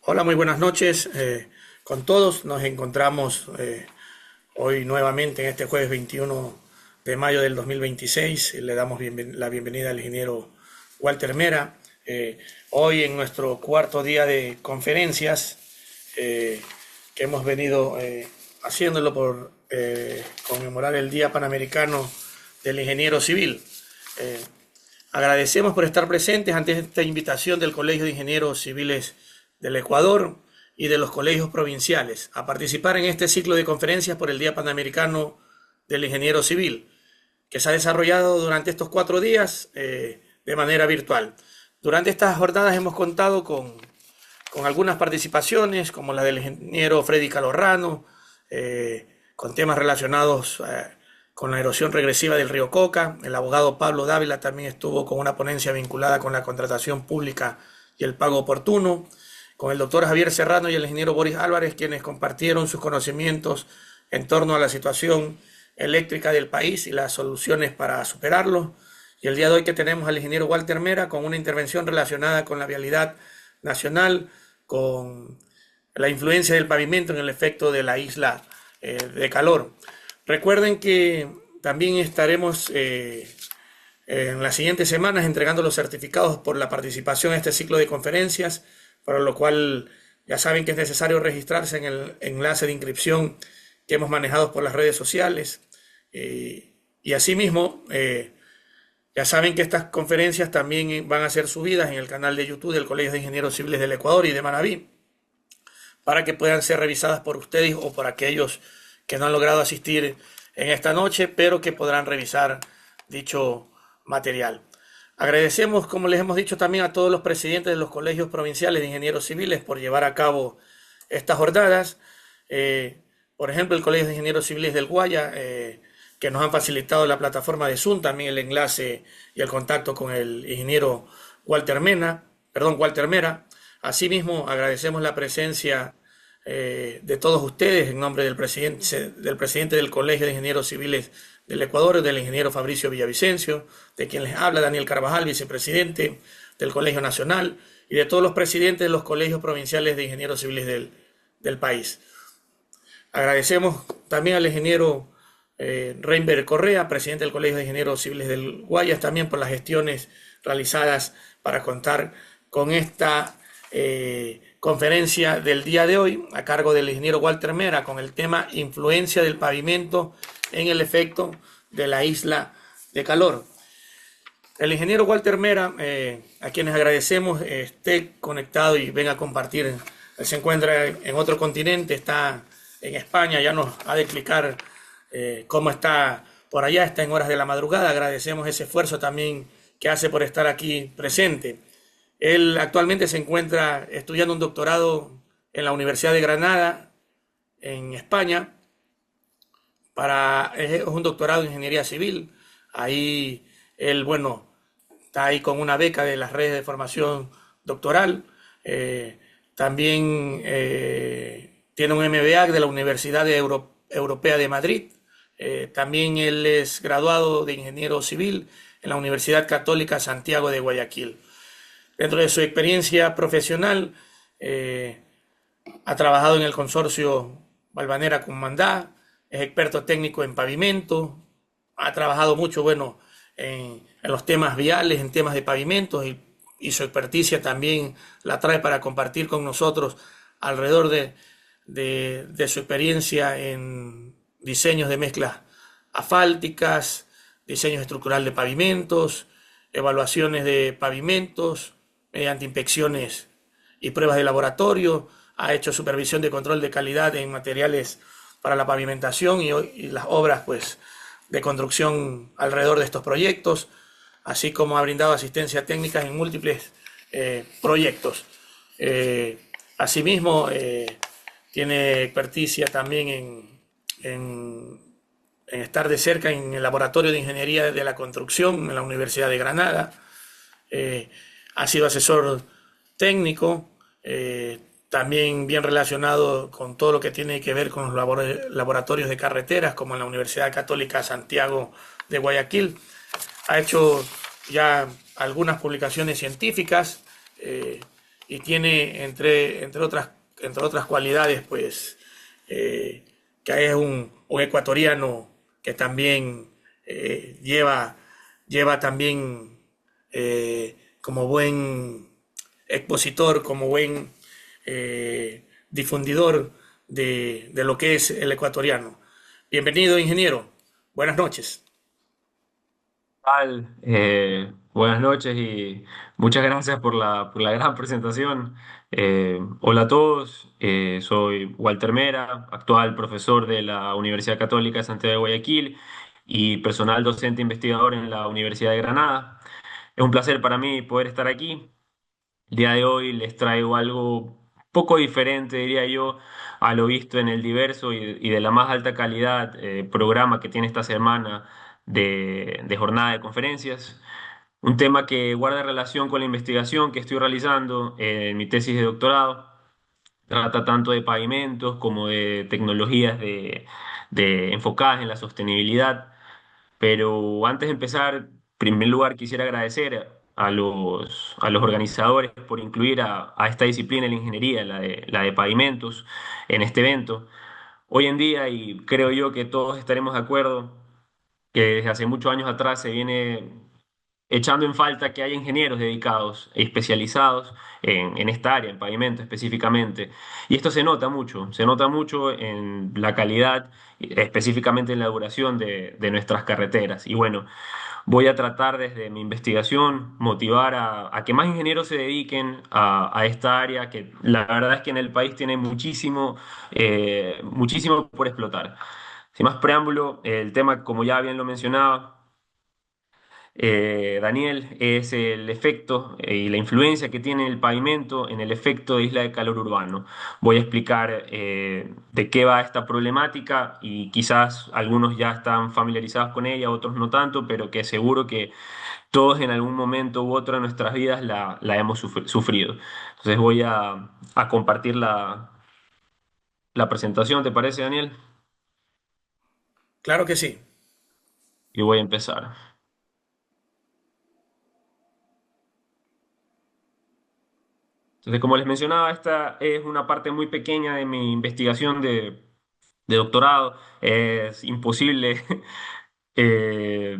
Hola, muy buenas noches con todos. Nos encontramos hoy nuevamente en este jueves 21 de mayo del 2026. Le damos la bienvenida al ingeniero Walter Mera. Hoy en nuestro cuarto día de conferencias que hemos venido haciéndolo por conmemorar el Día Panamericano del Ingeniero Civil. Eh, Agradecemos por estar presentes ante esta invitación del Colegio de Ingenieros Civiles del Ecuador y de los colegios provinciales a participar en este ciclo de conferencias por el Día Panamericano del Ingeniero Civil, que se ha desarrollado durante estos 4 días de manera virtual. Durante estas jornadas hemos contado con algunas participaciones, como la del ingeniero Freddy Calorrano, con temas relacionados con la erosión regresiva del río Coca. El abogado Pablo Dávila también estuvo con una ponencia vinculada con la contratación pública y el pago oportuno, con el doctor Javier Serrano y el ingeniero Boris Álvarez, quienes compartieron sus conocimientos en torno a la situación eléctrica del país y las soluciones para superarlo. Y el día de hoy que tenemos al ingeniero Walter Mera con una intervención relacionada con la vialidad nacional, con la influencia del pavimento en el efecto de la isla de calor. Recuerden que también estaremos en las siguientes semanas entregando los certificados por la participación en este ciclo de conferencias, para lo cual ya saben que es necesario registrarse en el enlace de inscripción que hemos manejado por las redes sociales. Y asimismo, ya saben que estas conferencias también van a ser subidas en el canal de YouTube del Colegio de Ingenieros Civiles del Ecuador y de Manabí, para que puedan ser revisadas por ustedes o por aquellos que no han logrado asistir en esta noche, pero que podrán revisar dicho material. Agradecemos, como les hemos dicho, también a todos los presidentes de los colegios provinciales de ingenieros civiles por llevar a cabo estas jornadas. Por ejemplo, el Colegio de Ingenieros Civiles del Guaya, que nos han facilitado la plataforma de Zoom, también el enlace y el contacto con el ingeniero Walter Mera. Asimismo, agradecemos la presencia de todos ustedes en nombre del presidente del Colegio de Ingenieros Civiles del Ecuador, del ingeniero Fabricio Villavicencio, de quien les habla Daniel Carvajal, vicepresidente del Colegio Nacional, y de todos los presidentes de los colegios provinciales de ingenieros civiles del país. Agradecemos también al ingeniero Reinber Correa, presidente del Colegio de Ingenieros Civiles del Guayas, también por las gestiones realizadas para contar con esta conferencia del día de hoy, a cargo del ingeniero Walter Mera, con el tema influencia del pavimento en el efecto de la isla de calor. El ingeniero Walter Mera, a quienes agradecemos esté conectado y venga a compartir. Él se encuentra en otro continente, está en España, ya nos ha de explicar cómo está por allá, está en horas de la madrugada. Agradecemos ese esfuerzo también que hace por estar aquí presente. Él actualmente se encuentra estudiando un doctorado en la Universidad de Granada, en España. Es un doctorado en ingeniería civil. Ahí él, está ahí con una beca de las redes de formación doctoral. También tiene un MBA de la Universidad Europea de Madrid. También él es graduado de ingeniero civil en la Universidad Católica Santiago de Guayaquil. Dentro de su experiencia profesional, ha trabajado en el consorcio Valvanera Cumandá, es experto técnico en pavimento, ha trabajado mucho, en los temas viales, en temas de pavimentos, y su experticia también la trae para compartir con nosotros alrededor de su experiencia en diseños de mezclas asfálticas, diseños estructural de pavimentos, evaluaciones de pavimentos mediante inspecciones y pruebas de laboratorio. Ha hecho supervisión de control de calidad en materiales para la pavimentación y las obras de construcción alrededor de estos proyectos, así como ha brindado asistencia técnica en múltiples proyectos. Asimismo, tiene experticia también en estar de cerca en el Laboratorio de Ingeniería de la Construcción en la Universidad de Granada. Ha sido asesor técnico, también bien relacionado con todo lo que tiene que ver con los laboratorios de carreteras, como en la Universidad Católica Santiago de Guayaquil. Ha hecho ya algunas publicaciones científicas y tiene entre otras cualidades, pues, eh, que es un ecuatoriano que también lleva también como buen expositor, como buen difundidor de lo que es el ecuatoriano. Bienvenido, ingeniero. Buenas noches. Tal, buenas noches y muchas gracias por la gran presentación. Hola a todos, soy Walter Mera, actual profesor de la Universidad Católica de Santiago de Guayaquil y personal docente investigador en la Universidad de Granada. Es un placer para mí poder estar aquí. El día de hoy les traigo algo poco diferente, diría yo, a lo visto en el diverso y de la más alta calidad programa que tiene esta semana de jornada de conferencias. Un tema que guarda relación con la investigación que estoy realizando en mi tesis de doctorado. Trata tanto de pavimentos como de tecnologías enfocadas en la sostenibilidad. Pero antes de empezar, en primer lugar quisiera agradecer a los organizadores por incluir a esta disciplina de la ingeniería, la de pavimentos, en este evento. Hoy en día, y creo yo que todos estaremos de acuerdo, que desde hace muchos años atrás se viene echando en falta que haya ingenieros dedicados e especializados en esta área, en pavimento específicamente. Y esto se nota mucho en la calidad, específicamente en la duración de nuestras carreteras. Y bueno, voy a tratar desde mi investigación motivar a que más ingenieros se dediquen a esta área que la verdad es que en el país tiene muchísimo por explotar. Sin más preámbulo, el tema, como ya bien lo mencionaba, Daniel, es el efecto y la influencia que tiene el pavimento en el efecto de isla de calor urbano. Voy a explicar de qué va esta problemática y quizás algunos ya están familiarizados con ella, otros no tanto, pero que seguro que todos en algún momento u otro de nuestras vidas la hemos sufrido. Entonces voy a compartir la presentación, ¿te parece, Daniel? Claro que sí. Y voy a empezar. Entonces, como les mencionaba, esta es una parte muy pequeña de mi investigación de doctorado. Es imposible eh,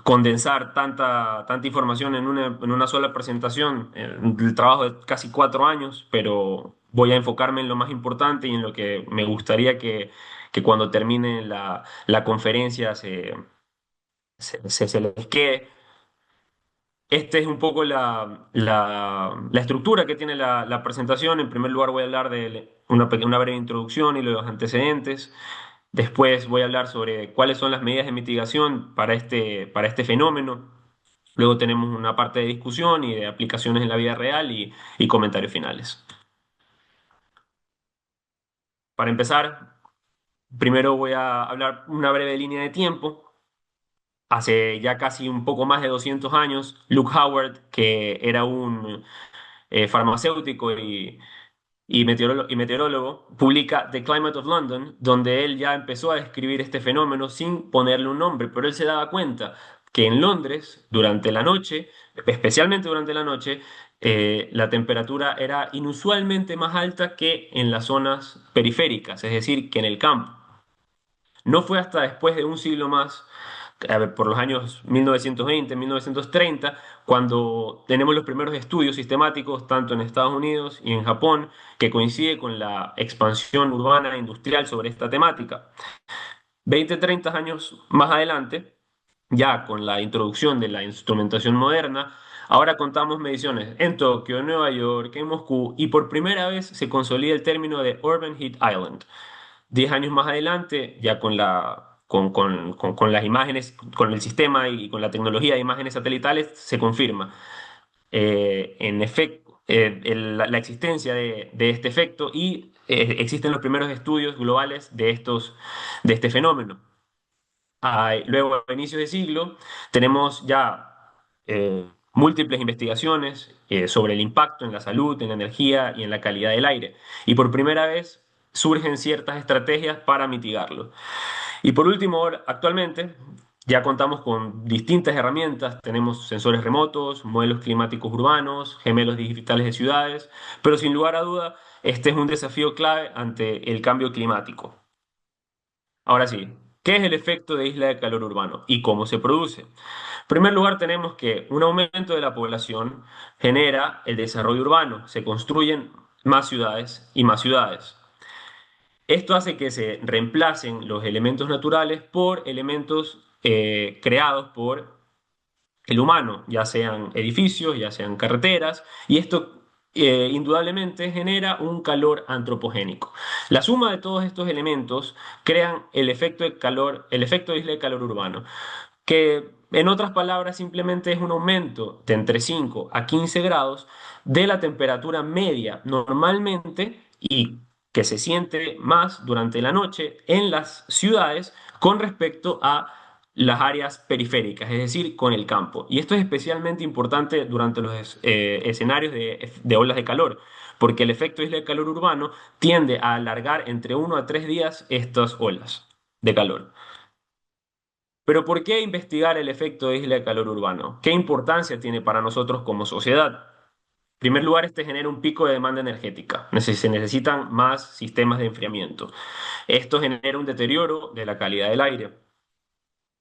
condensar tanta información en una sola presentación. El trabajo de casi 4 años, pero voy a enfocarme en lo más importante y en lo que me gustaría que cuando termine la conferencia se les quede. Esta es un poco la estructura que tiene la presentación. En primer lugar voy a hablar de una breve introducción y los antecedentes. Después voy a hablar sobre cuáles son las medidas de mitigación para este fenómeno. Luego tenemos una parte de discusión y de aplicaciones en la vida real y comentarios finales. Para empezar, primero voy a hablar una breve línea de tiempo. Hace ya casi un poco más de 200 años, Luke Howard, que era un farmacéutico y meteorólogo, publica The Climate of London, donde él ya empezó a describir este fenómeno sin ponerle un nombre, pero él se daba cuenta que en Londres, durante la noche, especialmente durante la noche, la temperatura era inusualmente más alta que en las zonas periféricas, es decir, que en el campo. No fue hasta después de un siglo más, a ver, por los años 1920, 1930, cuando tenemos los primeros estudios sistemáticos, tanto en Estados Unidos y en Japón, que coincide con la expansión urbana e industrial sobre esta temática. 20, 30 años más adelante, ya con la introducción de la instrumentación moderna, ahora contamos mediciones en Tokio, en Nueva York, en Moscú, y por primera vez se consolida el término de Urban Heat Island. 10 años más adelante, ya con las imágenes, con el sistema y con la tecnología de imágenes satelitales, se confirma en efecto la existencia de este efecto y existen los primeros estudios globales de este fenómeno. Luego, a inicios de siglo, tenemos ya múltiples investigaciones sobre el impacto en la salud, en la energía y en la calidad del aire. Y por primera vez surgen ciertas estrategias para mitigarlo. Y por último, actualmente, Ya contamos con distintas herramientas, tenemos sensores remotos, modelos climáticos urbanos, gemelos digitales de ciudades, pero sin lugar a duda, este es un desafío clave ante el cambio climático. Ahora sí, ¿qué es el efecto de isla de calor urbano y cómo se produce? En primer lugar, tenemos que un aumento de la población genera el desarrollo urbano, se construyen más ciudades y más ciudades. Esto hace que se reemplacen los elementos naturales por elementos creados por el humano, ya sean edificios, ya sean carreteras, y esto indudablemente genera un calor antropogénico. La suma de todos estos elementos crean el efecto de calor, el efecto de isla de calor urbano, que en otras palabras simplemente es un aumento de entre 5 a 15 grados de la temperatura media normalmente y que se siente más durante la noche en las ciudades con respecto a las áreas periféricas, es decir, con el campo. Y esto es especialmente importante durante los escenarios de olas de calor, porque el efecto isla de calor urbano tiende a alargar entre 1 a 3 días estas olas de calor. Pero ¿por qué investigar el efecto de isla de calor urbano? ¿Qué importancia tiene para nosotros como sociedad? En primer lugar, este genera un pico de demanda energética. Se necesitan más sistemas de enfriamiento. Esto genera un deterioro de la calidad del aire,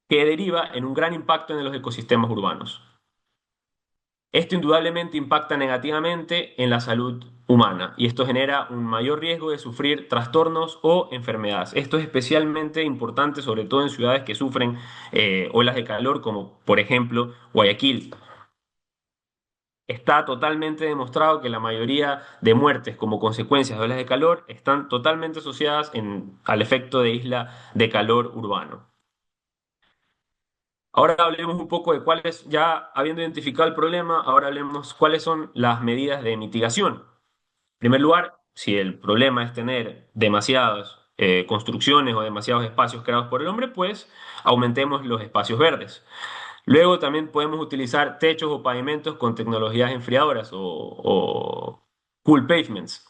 que deriva en un gran impacto en los ecosistemas urbanos. Esto indudablemente impacta negativamente en la salud humana y esto genera un mayor riesgo de sufrir trastornos o enfermedades. Esto es especialmente importante, sobre todo en ciudades que sufren olas de calor, como por ejemplo Guayaquil. Está totalmente demostrado que la mayoría de muertes como consecuencias de olas de calor están totalmente asociadas al efecto de isla de calor urbano. Ahora hablemos un poco de cuáles, ya habiendo identificado el problema, ahora hablemos cuáles son las medidas de mitigación. En primer lugar, si el problema es tener demasiadas construcciones o demasiados espacios creados por el hombre, pues aumentemos los espacios verdes. Luego también podemos utilizar techos o pavimentos con tecnologías enfriadoras o cool pavements.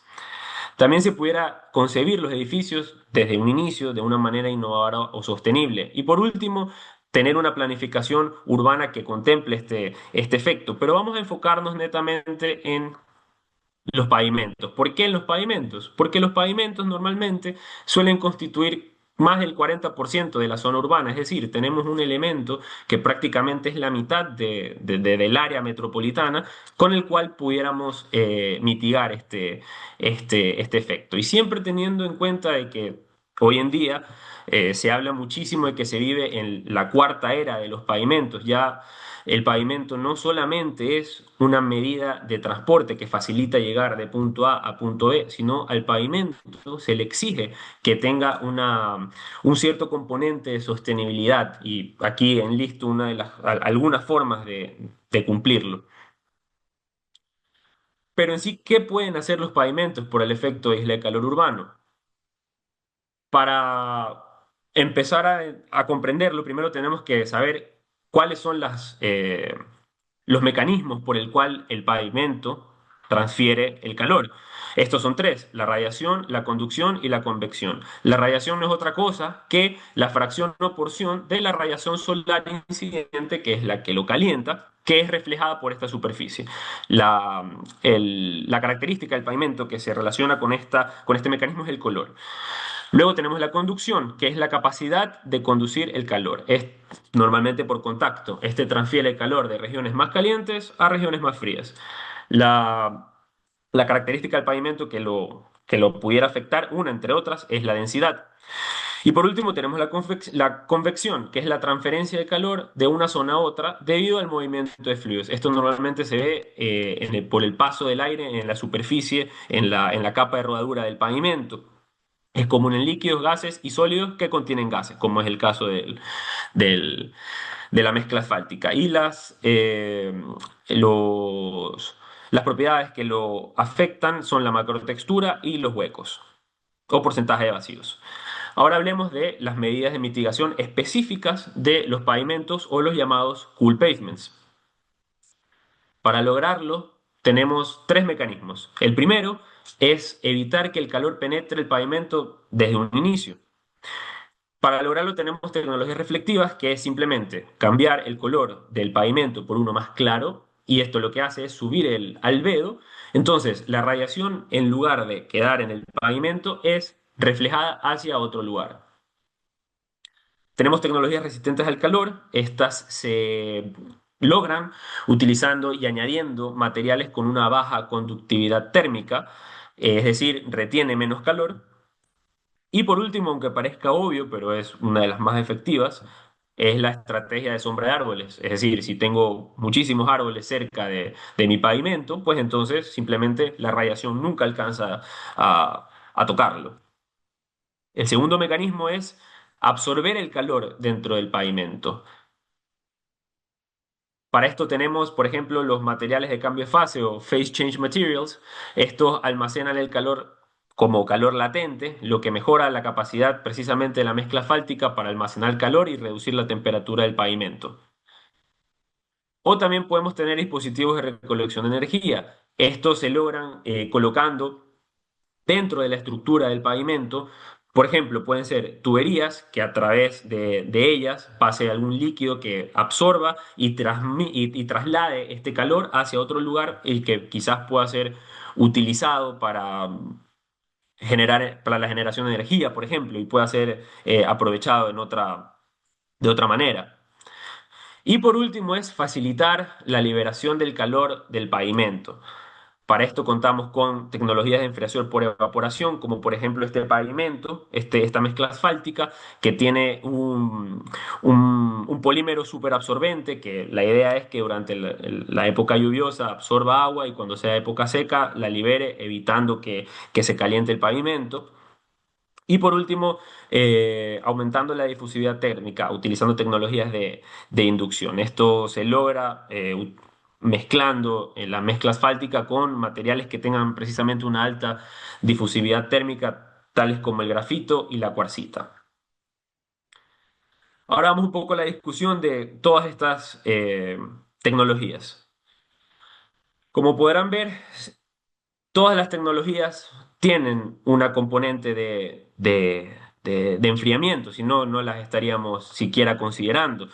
También se pudiera concebir los edificios desde un inicio de una manera innovadora o sostenible. Y por último, tener una planificación urbana que contemple este efecto. Pero vamos a enfocarnos netamente en los pavimentos. ¿Por qué en los pavimentos? Porque los pavimentos normalmente suelen constituir más del 40% de la zona urbana, es decir, tenemos un elemento que prácticamente es la mitad del área metropolitana con el cual pudiéramos mitigar este efecto. Y siempre teniendo en cuenta de que hoy en día se habla muchísimo de que se vive en la cuarta era de los pavimentos, ya el pavimento no solamente es una medida de transporte que facilita llegar de punto A punto B, sino al pavimento se le exige que tenga un cierto componente de sostenibilidad y aquí enlisto algunas formas de cumplirlo. Pero en sí, ¿qué pueden hacer los pavimentos por el efecto de isla de calor urbano? Para empezar a comprenderlo, primero tenemos que saber cuáles son los mecanismos por el cual el pavimento transfiere el calor. Estos son tres: la radiación, la conducción y la convección. La radiación no es otra cosa que la fracción o porción de la radiación solar incidente, que es la que lo calienta, que es reflejada por esta superficie. La característica del pavimento que se relaciona con este mecanismo es el color. Luego tenemos la conducción, que es la capacidad de conducir el calor. Es normalmente por contacto. Este transfiere el calor de regiones más calientes a regiones más frías. La, la característica del pavimento que lo pudiera afectar, una entre otras, es la densidad. Y por último tenemos la convección, que es la transferencia de calor de una zona a otra debido al movimiento de fluidos. Esto normalmente se ve por el paso del aire en la superficie, en la capa de rodadura del pavimento. Es común en líquidos, gases y sólidos que contienen gases, como es el caso del- de la mezcla asfáltica. Y las propiedades que lo afectan son la macrotextura y los huecos o porcentaje de vacíos. Ahora hablemos de las medidas de mitigación específicas de los pavimentos o los llamados cool pavements. Para lograrlo, tenemos tres mecanismos. El primero es evitar que el calor penetre el pavimento desde un inicio. Para lograrlo tenemos tecnologías reflectivas, que es simplemente cambiar el color del pavimento por uno más claro, y esto lo que hace es subir el albedo. Entonces, la radiación, en lugar de quedar en el pavimento, es reflejada hacia otro lugar. Tenemos tecnologías resistentes al calor. Estas se logran utilizando y añadiendo materiales con una baja conductividad térmica, es decir, retiene menos calor. Y por último, aunque parezca obvio, pero es una de las más efectivas, es la estrategia de sombra de árboles. Es decir, si tengo muchísimos árboles cerca de mi pavimento, pues entonces simplemente la radiación nunca alcanza a tocarlo. El segundo mecanismo es absorber el calor dentro del pavimento. Para esto tenemos, por ejemplo, los materiales de cambio de fase o phase change materials. Estos almacenan el calor como calor latente, lo que mejora la capacidad precisamente de la mezcla fáltica para almacenar calor y reducir la temperatura del pavimento. O también podemos tener dispositivos de recolección de energía. Estos se logran colocando dentro de la estructura del pavimento. Por ejemplo, pueden ser tuberías que a través de ellas pase algún líquido que absorba y traslade este calor hacia otro lugar y que quizás pueda ser utilizado para la generación de energía, por ejemplo, y pueda ser aprovechado de otra manera. Y por último es facilitar la liberación del calor del pavimento. Para esto contamos con tecnologías de enfriación por evaporación, como por ejemplo este pavimento, esta mezcla asfáltica, que tiene un polímero súper absorbente, que la idea es que durante la época lluviosa absorba agua y cuando sea época seca la libere, evitando que se caliente el pavimento. Y por último, aumentando la difusividad térmica, utilizando tecnologías de inducción. Esto se logra mezclando la mezcla asfáltica con materiales que tengan precisamente una alta difusividad térmica, tales como el grafito y la cuarcita. Ahora vamos un poco a la discusión de todas estas tecnologías. Como podrán ver, todas las tecnologías tienen una componente de enfriamiento, si no, no las estaríamos siquiera considerando.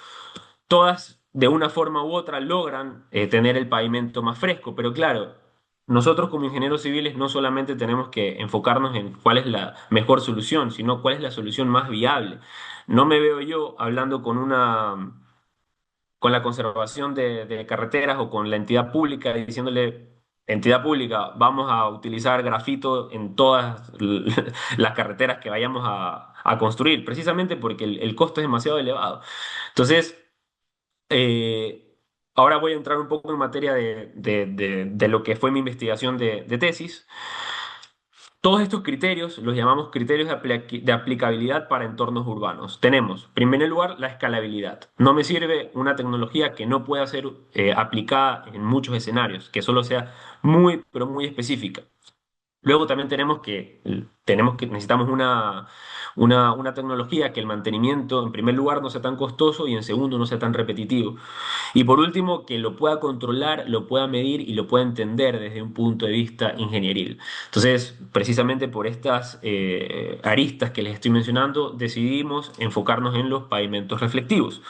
Todas, de una forma u otra, logran tener el pavimento más fresco, pero claro, nosotros como ingenieros civiles no solamente tenemos que enfocarnos en cuál es la mejor solución, sino cuál es la solución más viable. No me veo yo hablando con la conservación de carreteras o con la entidad pública diciéndole, entidad pública, vamos a utilizar grafito en todas las carreteras que vayamos a construir, precisamente porque el costo es demasiado elevado. Entonces, eh, ahora voy a entrar un poco en materia de lo que fue mi investigación de tesis. Todos estos criterios los llamamos criterios de aplicabilidad para entornos urbanos. Tenemos, en primer lugar, la escalabilidad. No me sirve una tecnología que no pueda ser aplicada en muchos escenarios, que solo sea muy, pero muy específica. Luego también necesitamos una tecnología que el mantenimiento, en primer lugar, no sea tan costoso y en segundo, no sea tan repetitivo. Y por último, que lo pueda controlar, lo pueda medir y lo pueda entender desde un punto de vista ingenieril. Entonces, precisamente por estas aristas que les estoy mencionando, decidimos enfocarnos en los pavimentos reflectivos.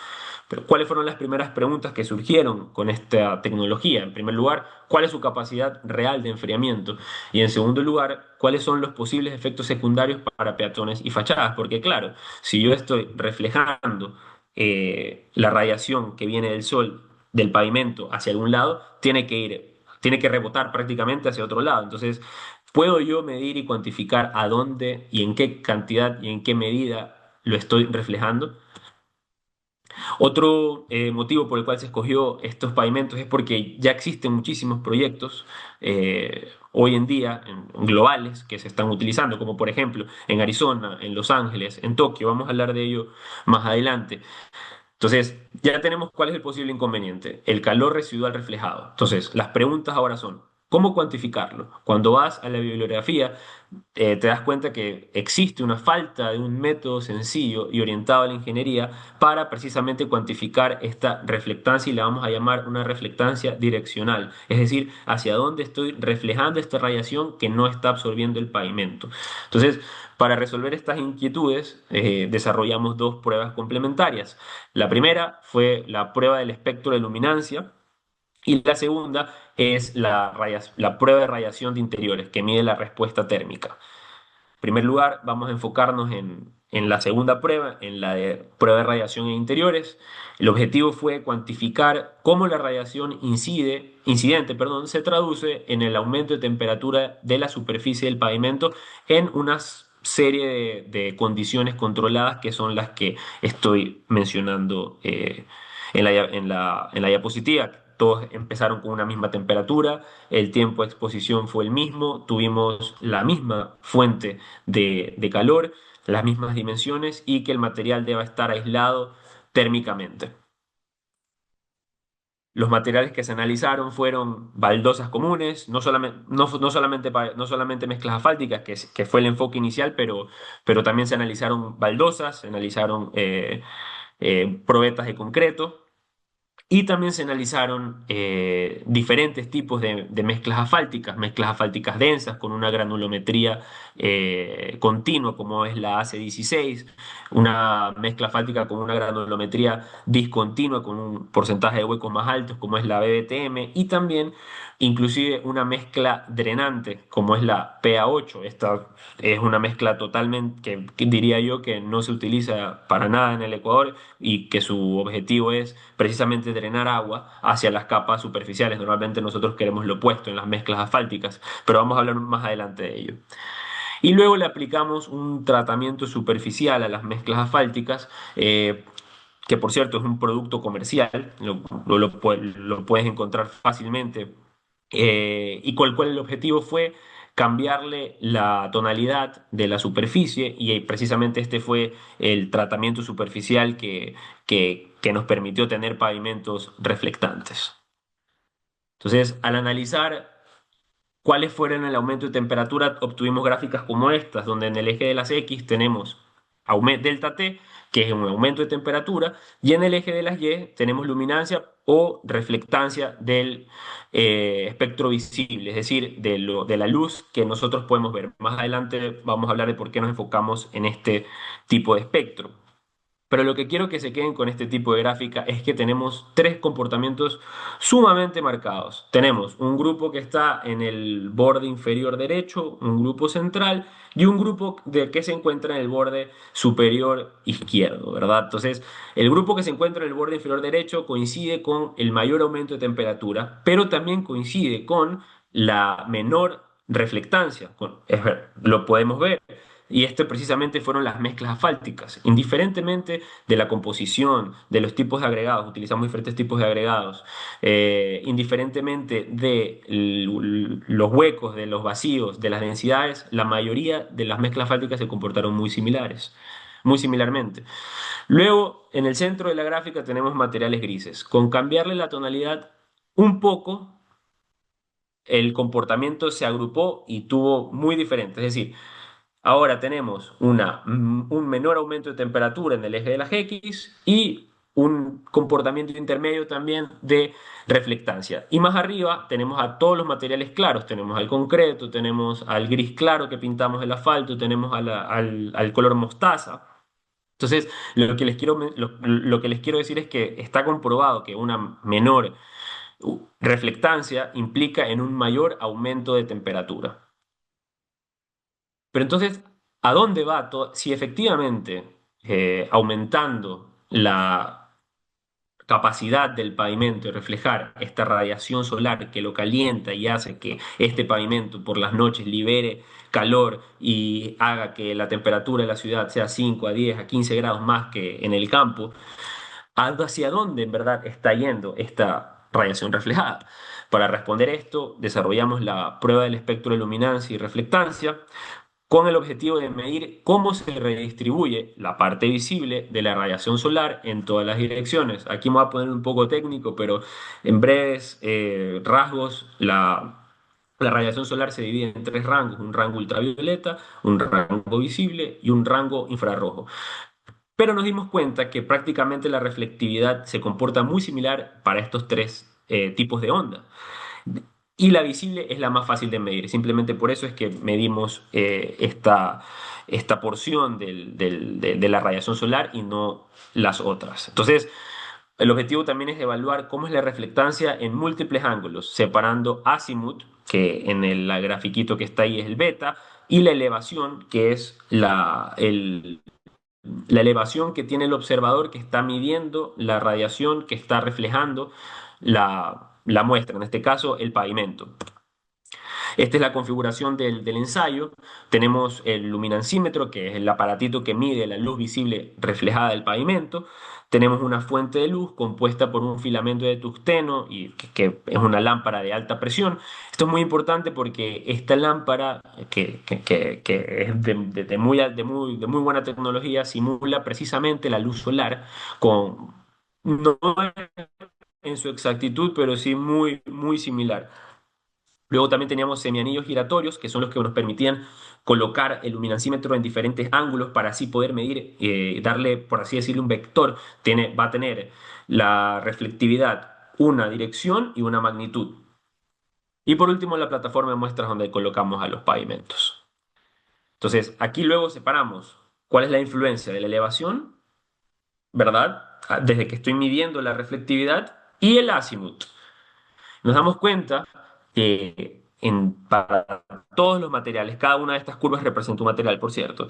Pero, ¿cuáles fueron las primeras preguntas que surgieron con esta tecnología? En primer lugar, ¿cuál es su capacidad real de enfriamiento? Y en segundo lugar, ¿cuáles son los posibles efectos secundarios para peatones y fachadas? Porque claro, si yo estoy reflejando la radiación que viene del sol del pavimento hacia algún lado, tiene que rebotar prácticamente hacia otro lado. Entonces, ¿puedo yo medir y cuantificar a dónde y en qué cantidad y en qué medida lo estoy reflejando? Otro motivo por el cual se escogió estos pavimentos es porque ya existen muchísimos proyectos hoy en día globales que se están utilizando, como por ejemplo en Arizona, en Los Ángeles, en Tokio. Vamos a hablar de ello más adelante. Entonces, ya tenemos cuál es el posible inconveniente, el calor residual reflejado. Entonces, las preguntas ahora son, ¿Cómo cuantificarlo? Cuando vas a la bibliografía, te das cuenta que existe una falta de un método sencillo y orientado a la ingeniería para precisamente cuantificar esta reflectancia y la vamos a llamar una reflectancia direccional, es decir, hacia dónde estoy reflejando esta radiación que no está absorbiendo el pavimento. Entonces, para resolver estas inquietudes, desarrollamos dos pruebas complementarias. La primera fue la prueba del espectro de luminancia. Y la segunda es la prueba de radiación de interiores, que mide la respuesta térmica. En primer lugar, vamos a enfocarnos en la segunda prueba, en la de prueba de radiación en interiores. El objetivo fue cuantificar cómo la radiación incidente, perdón, se traduce en el aumento de temperatura de la superficie del pavimento en una serie de condiciones controladas que son las que estoy mencionando en la diapositiva. Todos empezaron con una misma temperatura, el tiempo de exposición fue el mismo, tuvimos la misma fuente de calor, las mismas dimensiones y que el material deba estar aislado térmicamente. Los materiales que se analizaron fueron baldosas comunes, no solamente mezclas asfálticas, que fue el enfoque inicial, pero también se analizaron baldosas, se analizaron probetas de concreto. Y también se analizaron diferentes tipos de mezclas asfálticas densas con una granulometría continua, como es la AC16, una mezcla asfáltica con una granulometría discontinua, con un porcentaje de huecos más altos, como es la BBTM, y también inclusive una mezcla drenante, como es la PA8. Esta es una mezcla totalmente que diría yo que no se utiliza para nada en el Ecuador y que su objetivo es precisamente drenar agua hacia las capas superficiales. Normalmente nosotros queremos lo opuesto en las mezclas asfálticas, pero vamos a hablar más adelante de ello. Y luego le aplicamos un tratamiento superficial a las mezclas asfálticas, que por cierto es un producto comercial, lo puedes encontrar fácilmente, y cuál el objetivo fue cambiarle la tonalidad de la superficie y precisamente este fue el tratamiento superficial que nos permitió tener pavimentos reflectantes. Entonces, al analizar cuáles fueron el aumento de temperatura, obtuvimos gráficas como estas, donde en el eje de las X tenemos delta T, que es un aumento de temperatura, y en el eje de las Y tenemos luminancia o reflectancia del espectro visible, es decir, de la luz que nosotros podemos ver. Más adelante vamos a hablar de por qué nos enfocamos en este tipo de espectro. Pero lo que quiero que se queden con este tipo de gráfica es que tenemos tres comportamientos sumamente marcados. Tenemos un grupo que está en el borde inferior derecho, un grupo central y un grupo que se encuentra en el borde superior izquierdo, ¿verdad? Entonces, el grupo que se encuentra en el borde inferior derecho coincide con el mayor aumento de temperatura, pero también coincide con la menor reflectancia. Lo podemos ver. Y este precisamente fueron las mezclas asfálticas. Indiferentemente de la composición, de los tipos de agregados, utilizamos diferentes tipos de agregados, indiferentemente de los huecos, de los vacíos, de las densidades, la mayoría de las mezclas asfálticas se comportaron muy similarmente. Luego, en el centro de la gráfica tenemos materiales grises. Con cambiarle la tonalidad un poco, el comportamiento se agrupó y tuvo muy diferente. Es decir, ahora tenemos un menor aumento de temperatura en el eje de las X y un comportamiento intermedio también de reflectancia. Y más arriba tenemos a todos los materiales claros, tenemos al concreto, tenemos al gris claro que pintamos el asfalto, tenemos al color mostaza. Entonces, lo que les quiero decir es que está comprobado que una menor reflectancia implica en un mayor aumento de temperatura. Pero entonces, ¿a dónde va todo? Si efectivamente aumentando la capacidad del pavimento de reflejar esta radiación solar que lo calienta y hace que este pavimento por las noches libere calor y haga que la temperatura de la ciudad sea 5 a 10 a 15 grados más que en el campo, ¿hacia dónde en verdad está yendo esta radiación reflejada? Para responder esto, desarrollamos la prueba del espectro de luminancia y reflectancia, con el objetivo de medir cómo se redistribuye la parte visible de la radiación solar en todas las direcciones. Aquí me voy a poner un poco técnico, pero en breves rasgos, La radiación solar se divide en tres rangos: un rango ultravioleta, un rango visible y un rango infrarrojo. Pero nos dimos cuenta que prácticamente la reflectividad se comporta muy similar para estos tres tipos de onda. Y la visible es la más fácil de medir. Simplemente por eso es que medimos esta porción de la radiación solar y no las otras. Entonces, el objetivo también es evaluar cómo es la reflectancia en múltiples ángulos, separando azimut, que en el la grafiquito que está ahí es el beta, y la elevación, que es la elevación que tiene el observador que está midiendo la radiación que está reflejando la muestra, en este caso el pavimento. Esta es la configuración del ensayo. Tenemos el luminancímetro, que es el aparatito que mide la luz visible reflejada del pavimento. Tenemos una fuente de luz compuesta por un filamento de tungsteno y que es una lámpara de alta presión. Esto es muy importante porque esta lámpara, que es de muy buena tecnología, simula precisamente la luz solar con, no en su exactitud, pero sí muy, muy similar. Luego también teníamos semianillos giratorios, que son los que nos permitían colocar el luminancímetro en diferentes ángulos para así poder medir, darle, por así decirlo, un vector. Va a tener la reflectividad, una dirección y una magnitud. Y por último, la plataforma de muestras donde colocamos a los pavimentos. Entonces, aquí luego separamos cuál es la influencia de la elevación, ¿verdad? Desde que estoy midiendo la reflectividad y el azimut. Nos damos cuenta que para todos los materiales, cada una de estas curvas representa un material, por cierto,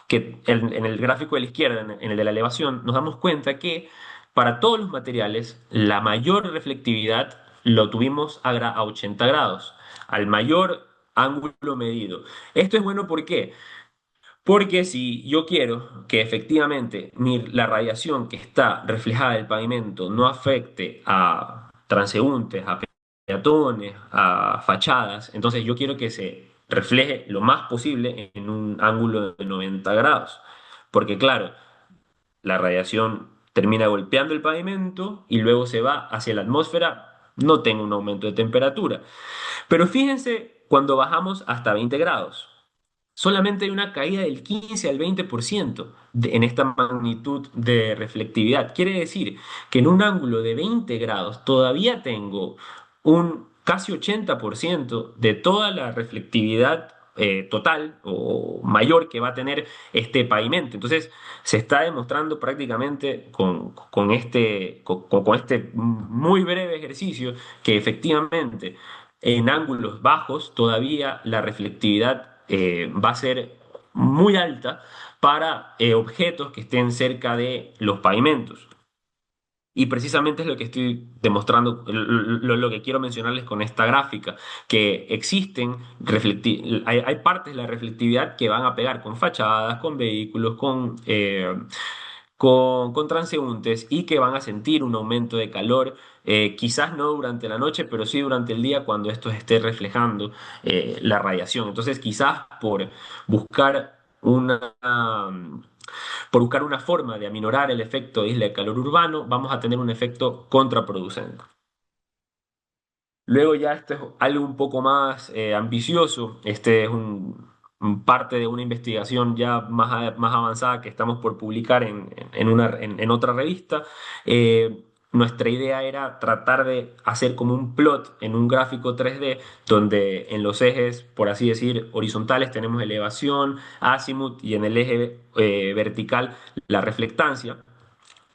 que en el gráfico de la izquierda, en el de la elevación, nos damos cuenta que para todos los materiales la mayor reflectividad lo tuvimos a 80 grados, al mayor ángulo medido. Esto es bueno, ¿por qué? Porque si yo quiero que efectivamente la radiación que está reflejada del pavimento no afecte a transeúntes, a peatones, a fachadas, entonces yo quiero que se refleje lo más posible en un ángulo de 90 grados. Porque claro, la radiación termina golpeando el pavimento y luego se va hacia la atmósfera, no tengo un aumento de temperatura. Pero fíjense cuando bajamos hasta 20 grados. Solamente hay una caída del 15 al 20% en esta magnitud de reflectividad. Quiere decir que en un ángulo de 20 grados todavía tengo un casi 80% de toda la reflectividad total o mayor que va a tener este pavimento. Entonces, se está demostrando prácticamente con este muy breve ejercicio que efectivamente en ángulos bajos todavía la reflectividad va a ser muy alta para objetos que estén cerca de los pavimentos. Y precisamente es lo que estoy demostrando, lo que quiero mencionarles con esta gráfica, que hay partes de la reflectividad que van a pegar con fachadas, con vehículos, con transeúntes y que van a sentir un aumento de calor, quizás no durante la noche, pero sí durante el día cuando esto esté reflejando la radiación. Entonces, quizás buscar una, por buscar una forma de aminorar el efecto de isla de calor urbano, vamos a tener un efecto contraproducente. Luego ya esto es algo un poco más ambicioso. Este es un parte de una investigación ya más avanzada que estamos por publicar en otra revista. Nuestra idea era tratar de hacer como un plot en un gráfico 3D donde en los ejes, por así decir, horizontales tenemos elevación, azimut y en el eje vertical la reflectancia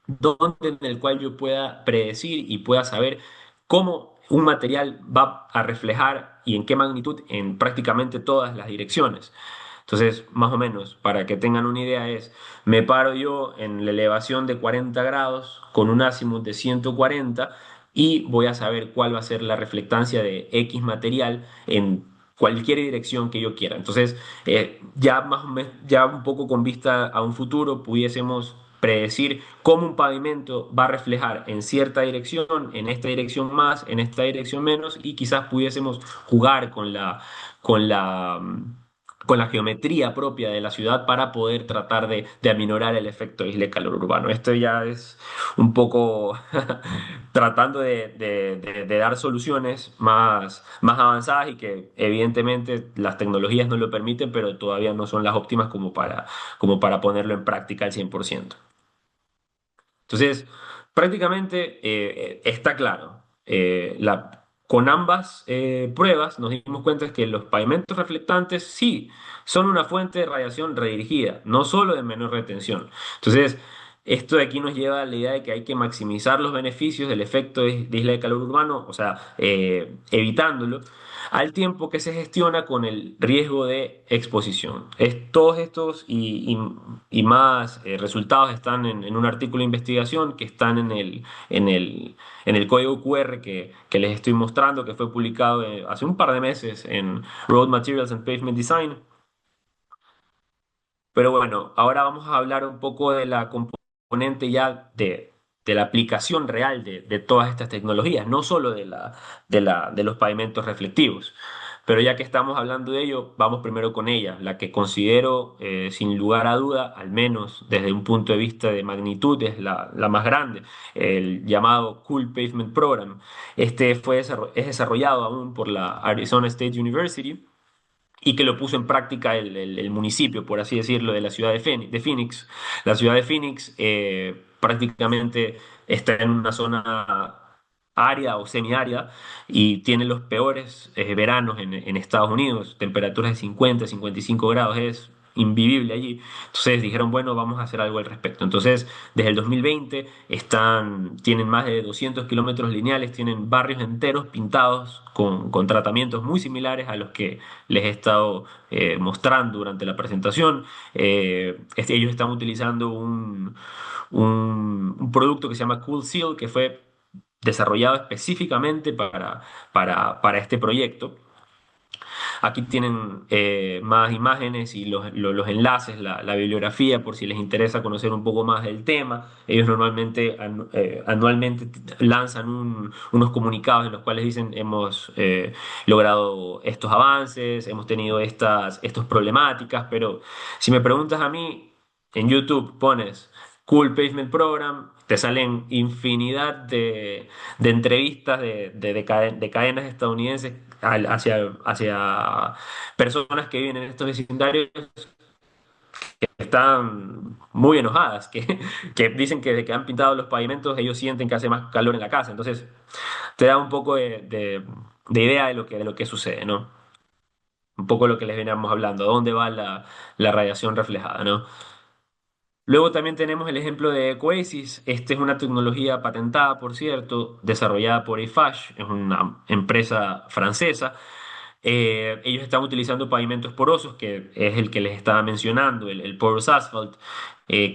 donde en el cual yo pueda predecir y pueda saber cómo un material va a reflejar y en qué magnitud en prácticamente todas las direcciones. Entonces, más o menos, para que tengan una idea es, me paro yo en la elevación de 40 grados con un azimut de 140 y voy a saber cuál va a ser la reflectancia de X material en cualquier dirección que yo quiera. Entonces, ya un poco con vista a un futuro, pudiésemos predecir cómo un pavimento va a reflejar en cierta dirección, en esta dirección más, en esta dirección menos, y quizás pudiésemos jugar con la con la geometría propia de la ciudad para poder tratar de aminorar el efecto isla de calor urbano. Esto ya es un poco tratando de dar soluciones más avanzadas y que evidentemente las tecnologías no lo permiten, pero todavía no son las óptimas como para ponerlo en práctica al 100%. Entonces, prácticamente está claro. Con ambas pruebas nos dimos cuenta que los pavimentos reflectantes sí son una fuente de radiación redirigida, no solo de menor retención. Entonces, esto de aquí nos lleva a la idea de que hay que maximizar los beneficios del efecto de isla de calor urbano, o sea, evitándolo, al tiempo que se gestiona con el riesgo de exposición. Todos estos y más resultados están en un artículo de investigación que están en el código QR que les estoy mostrando, que fue publicado hace un par de meses en Road Materials and Pavement Design. Pero bueno, ahora vamos a hablar un poco de la componente ya de la aplicación real de todas estas tecnologías, no solo de los pavimentos reflectivos. Pero ya que estamos hablando de ello, vamos primero con ella, la que considero sin lugar a duda, al menos desde un punto de vista de magnitud, es la más grande, el llamado Cool Pavement Program. Es desarrollado aún por la Arizona State University y que lo puso en práctica el municipio, por así decirlo, de la ciudad de Phoenix. La ciudad de Phoenix prácticamente está en una zona árida o semiárida y tiene los peores veranos en Estados Unidos, temperaturas de 50, 55 grados, es invivible allí. Entonces dijeron, bueno, vamos a hacer algo al respecto. Entonces, desde el 2020 tienen más de 200 kilómetros lineales, tienen barrios enteros pintados con tratamientos muy similares a los que les he estado mostrando durante la presentación. Ellos están utilizando un producto que se llama Cool Seal, que fue desarrollado específicamente para este proyecto. Aquí tienen más imágenes y los enlaces, la bibliografía, por si les interesa conocer un poco más del tema. Ellos normalmente anualmente lanzan unos comunicados en los cuales dicen hemos logrado estos avances, hemos tenido estas problemáticas, pero si me preguntas a mí, en YouTube pones Cool Pavement Program, te salen infinidad de entrevistas de cadenas estadounidenses hacia personas que viven en estos vecindarios que están muy enojadas, que dicen que desde que han pintado los pavimentos ellos sienten que hace más calor en la casa. Entonces te da un poco de idea de lo que sucede, ¿no? Un poco lo que les veníamos hablando, dónde va la radiación reflejada, ¿no? Luego también tenemos el ejemplo de Ecoasis. Esta es una tecnología patentada, por cierto, desarrollada por Eiffage, es una empresa francesa. Ellos están utilizando pavimentos porosos, que es el que les estaba mencionando, el porous asphalt,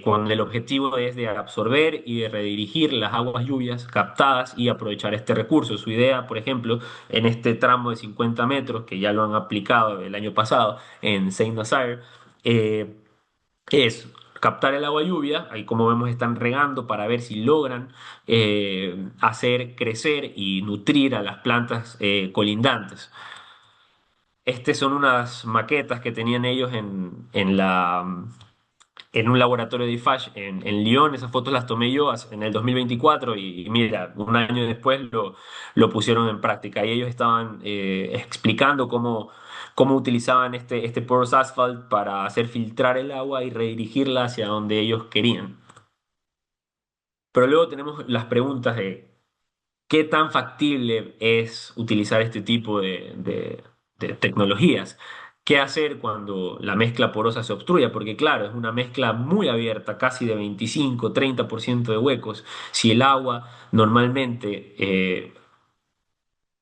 con el objetivo es de absorber y de redirigir las aguas lluvias captadas y aprovechar este recurso. Su idea, por ejemplo, en este tramo de 50 metros, que ya lo han aplicado el año pasado en Saint-Nazaire, es captar el agua lluvia, ahí como vemos están regando para ver si logran hacer crecer y nutrir a las plantas colindantes. Estas son unas maquetas que tenían ellos en un laboratorio de IFASH en Lyon. Esas fotos las tomé yo en el 2024 y mira, un año después lo pusieron en práctica y ellos estaban explicando cómo utilizaban este porous asphalt para hacer filtrar el agua y redirigirla hacia donde ellos querían. Pero luego tenemos las preguntas de qué tan factible es utilizar este tipo de tecnologías. ¿Qué hacer cuando la mezcla porosa se obstruya? Porque claro, es una mezcla muy abierta, casi de 25-30% de huecos. Si el agua normalmente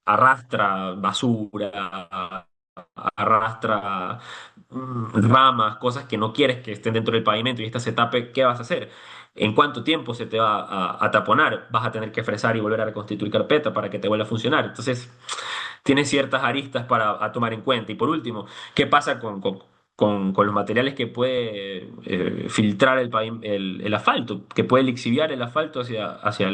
arrastra basura, arrastra ramas, cosas que no quieres que estén dentro del pavimento y esta se tape, ¿qué vas a hacer? ¿En cuánto tiempo se te va a taponar? Vas a tener que fresar y volver a reconstituir carpeta para que te vuelva a funcionar. Entonces, tiene ciertas aristas a tomar en cuenta. Y por último, ¿qué pasa con los materiales que puede filtrar el asfalto, que puede lixiviar el asfalto hacia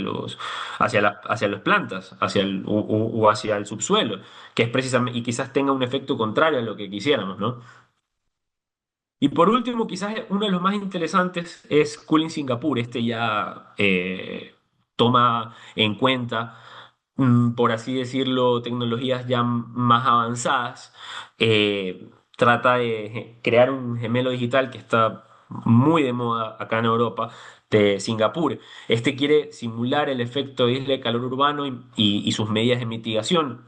las plantas, o hacia el subsuelo, que es precisamente, y quizás tenga un efecto contrario a lo que quisiéramos, ¿no? Y por último, quizás uno de los más interesantes es Cooling Singapur. Este ya toma en cuenta, por así decirlo, tecnologías ya más avanzadas. Trata de crear un gemelo digital que está muy de moda acá en Europa, de Singapur. Este quiere simular el efecto de isla de calor urbano y sus medidas de mitigación,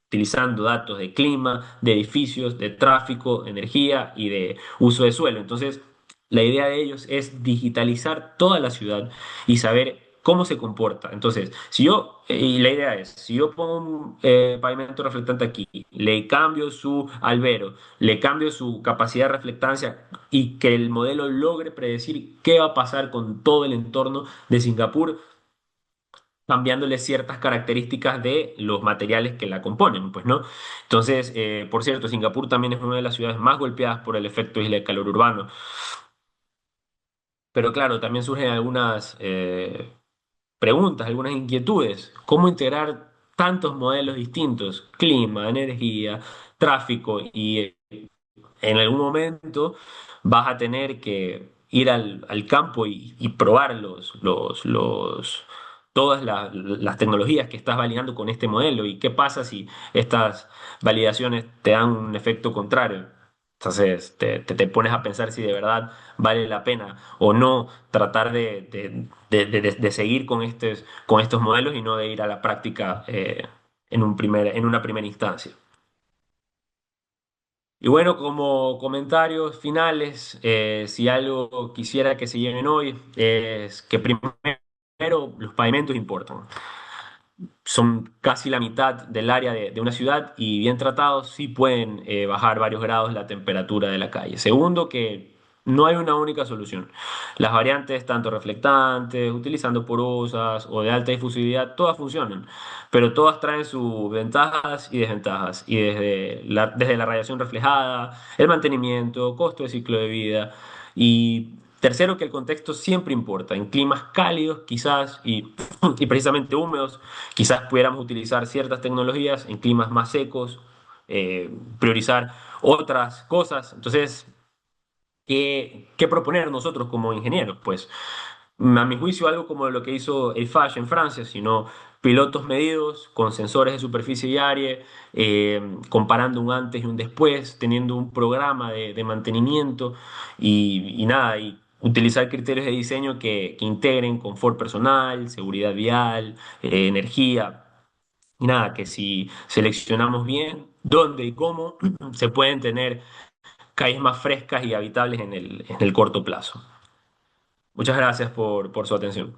utilizando datos de clima, de edificios, de tráfico, de energía y de uso de suelo. Entonces, la idea de ellos es digitalizar toda la ciudad y saber cómo se comporta. Entonces, y la idea es, si yo pongo un pavimento reflectante aquí, le cambio su albero, le cambio su capacidad de reflectancia y que el modelo logre predecir qué va a pasar con todo el entorno de Singapur, cambiándole ciertas características de los materiales que la componen, pues, ¿no? Entonces, por cierto, Singapur también es una de las ciudades más golpeadas por el efecto isla de calor urbano. Pero claro, también surgen algunas preguntas, algunas inquietudes. ¿Cómo integrar tantos modelos distintos? Clima, energía, tráfico y en algún momento vas a tener que ir al campo y probar todas las tecnologías que estás validando con este modelo y qué pasa si estas validaciones te dan un efecto contrario. Entonces te pones a pensar si de verdad vale la pena o no tratar de seguir con estos modelos y no de ir a la práctica en una primera instancia. Y bueno, como comentarios finales, si algo quisiera que se lleven hoy es que primero los pavimentos importan. Son casi la mitad del área de una ciudad y bien tratados sí pueden bajar varios grados la temperatura de la calle. Segundo, que no hay una única solución. Las variantes, tanto reflectantes, utilizando porosas o de alta difusividad, todas funcionan, pero todas traen sus ventajas y desventajas. Y desde la radiación reflejada, el mantenimiento, costo de ciclo de vida. Y tercero, que el contexto siempre importa. En climas cálidos, quizás, y precisamente húmedos, quizás pudiéramos utilizar ciertas tecnologías en climas más secos, priorizar otras cosas. Entonces, ¿qué proponer nosotros como ingenieros? Pues, a mi juicio, algo como lo que hizo Eiffage en Francia, sino pilotos medidos con sensores de superficie y área, comparando un antes y un después, teniendo un programa de mantenimiento y nada, y utilizar criterios de diseño que integren confort personal, seguridad vial, energía. Y nada, que si seleccionamos bien dónde y cómo, se pueden tener calles más frescas y habitables en el corto plazo. Muchas gracias por su atención.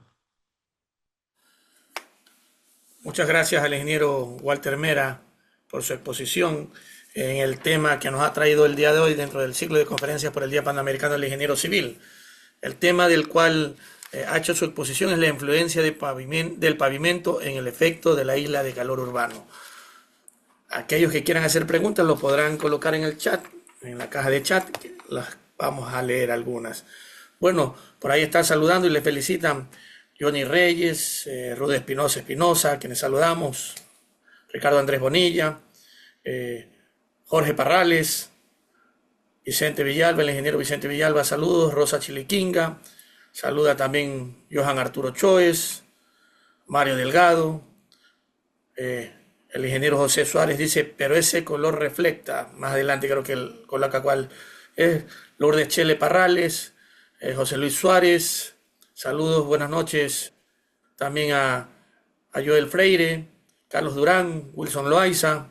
Muchas gracias al ingeniero Walter Mera por su exposición en el tema que nos ha traído el día de hoy dentro del ciclo de conferencias por el Día Panamericano del Ingeniero Civil. El tema del cual ha hecho su exposición es la influencia del pavimento en el efecto de la isla de calor urbano. Aquellos que quieran hacer preguntas lo podrán colocar en el chat, en la caja de chat, que las vamos a leer algunas. Bueno, por ahí están saludando y le felicitan Johnny Reyes, Rude Espinosa, quienes saludamos, Ricardo Andrés Bonilla, Jorge Parrales, Vicente Villalba, el ingeniero Vicente Villalba, saludos, Rosa Chiliquinga, saluda también Johan Arturo Choes, Mario Delgado, el ingeniero José Suárez dice, pero ese color reflecta, más adelante creo que el coloca cual es, Lourdes Chele Parrales, José Luis Suárez, saludos, buenas noches, también a Joel Freire, Carlos Durán, Wilson Loaiza,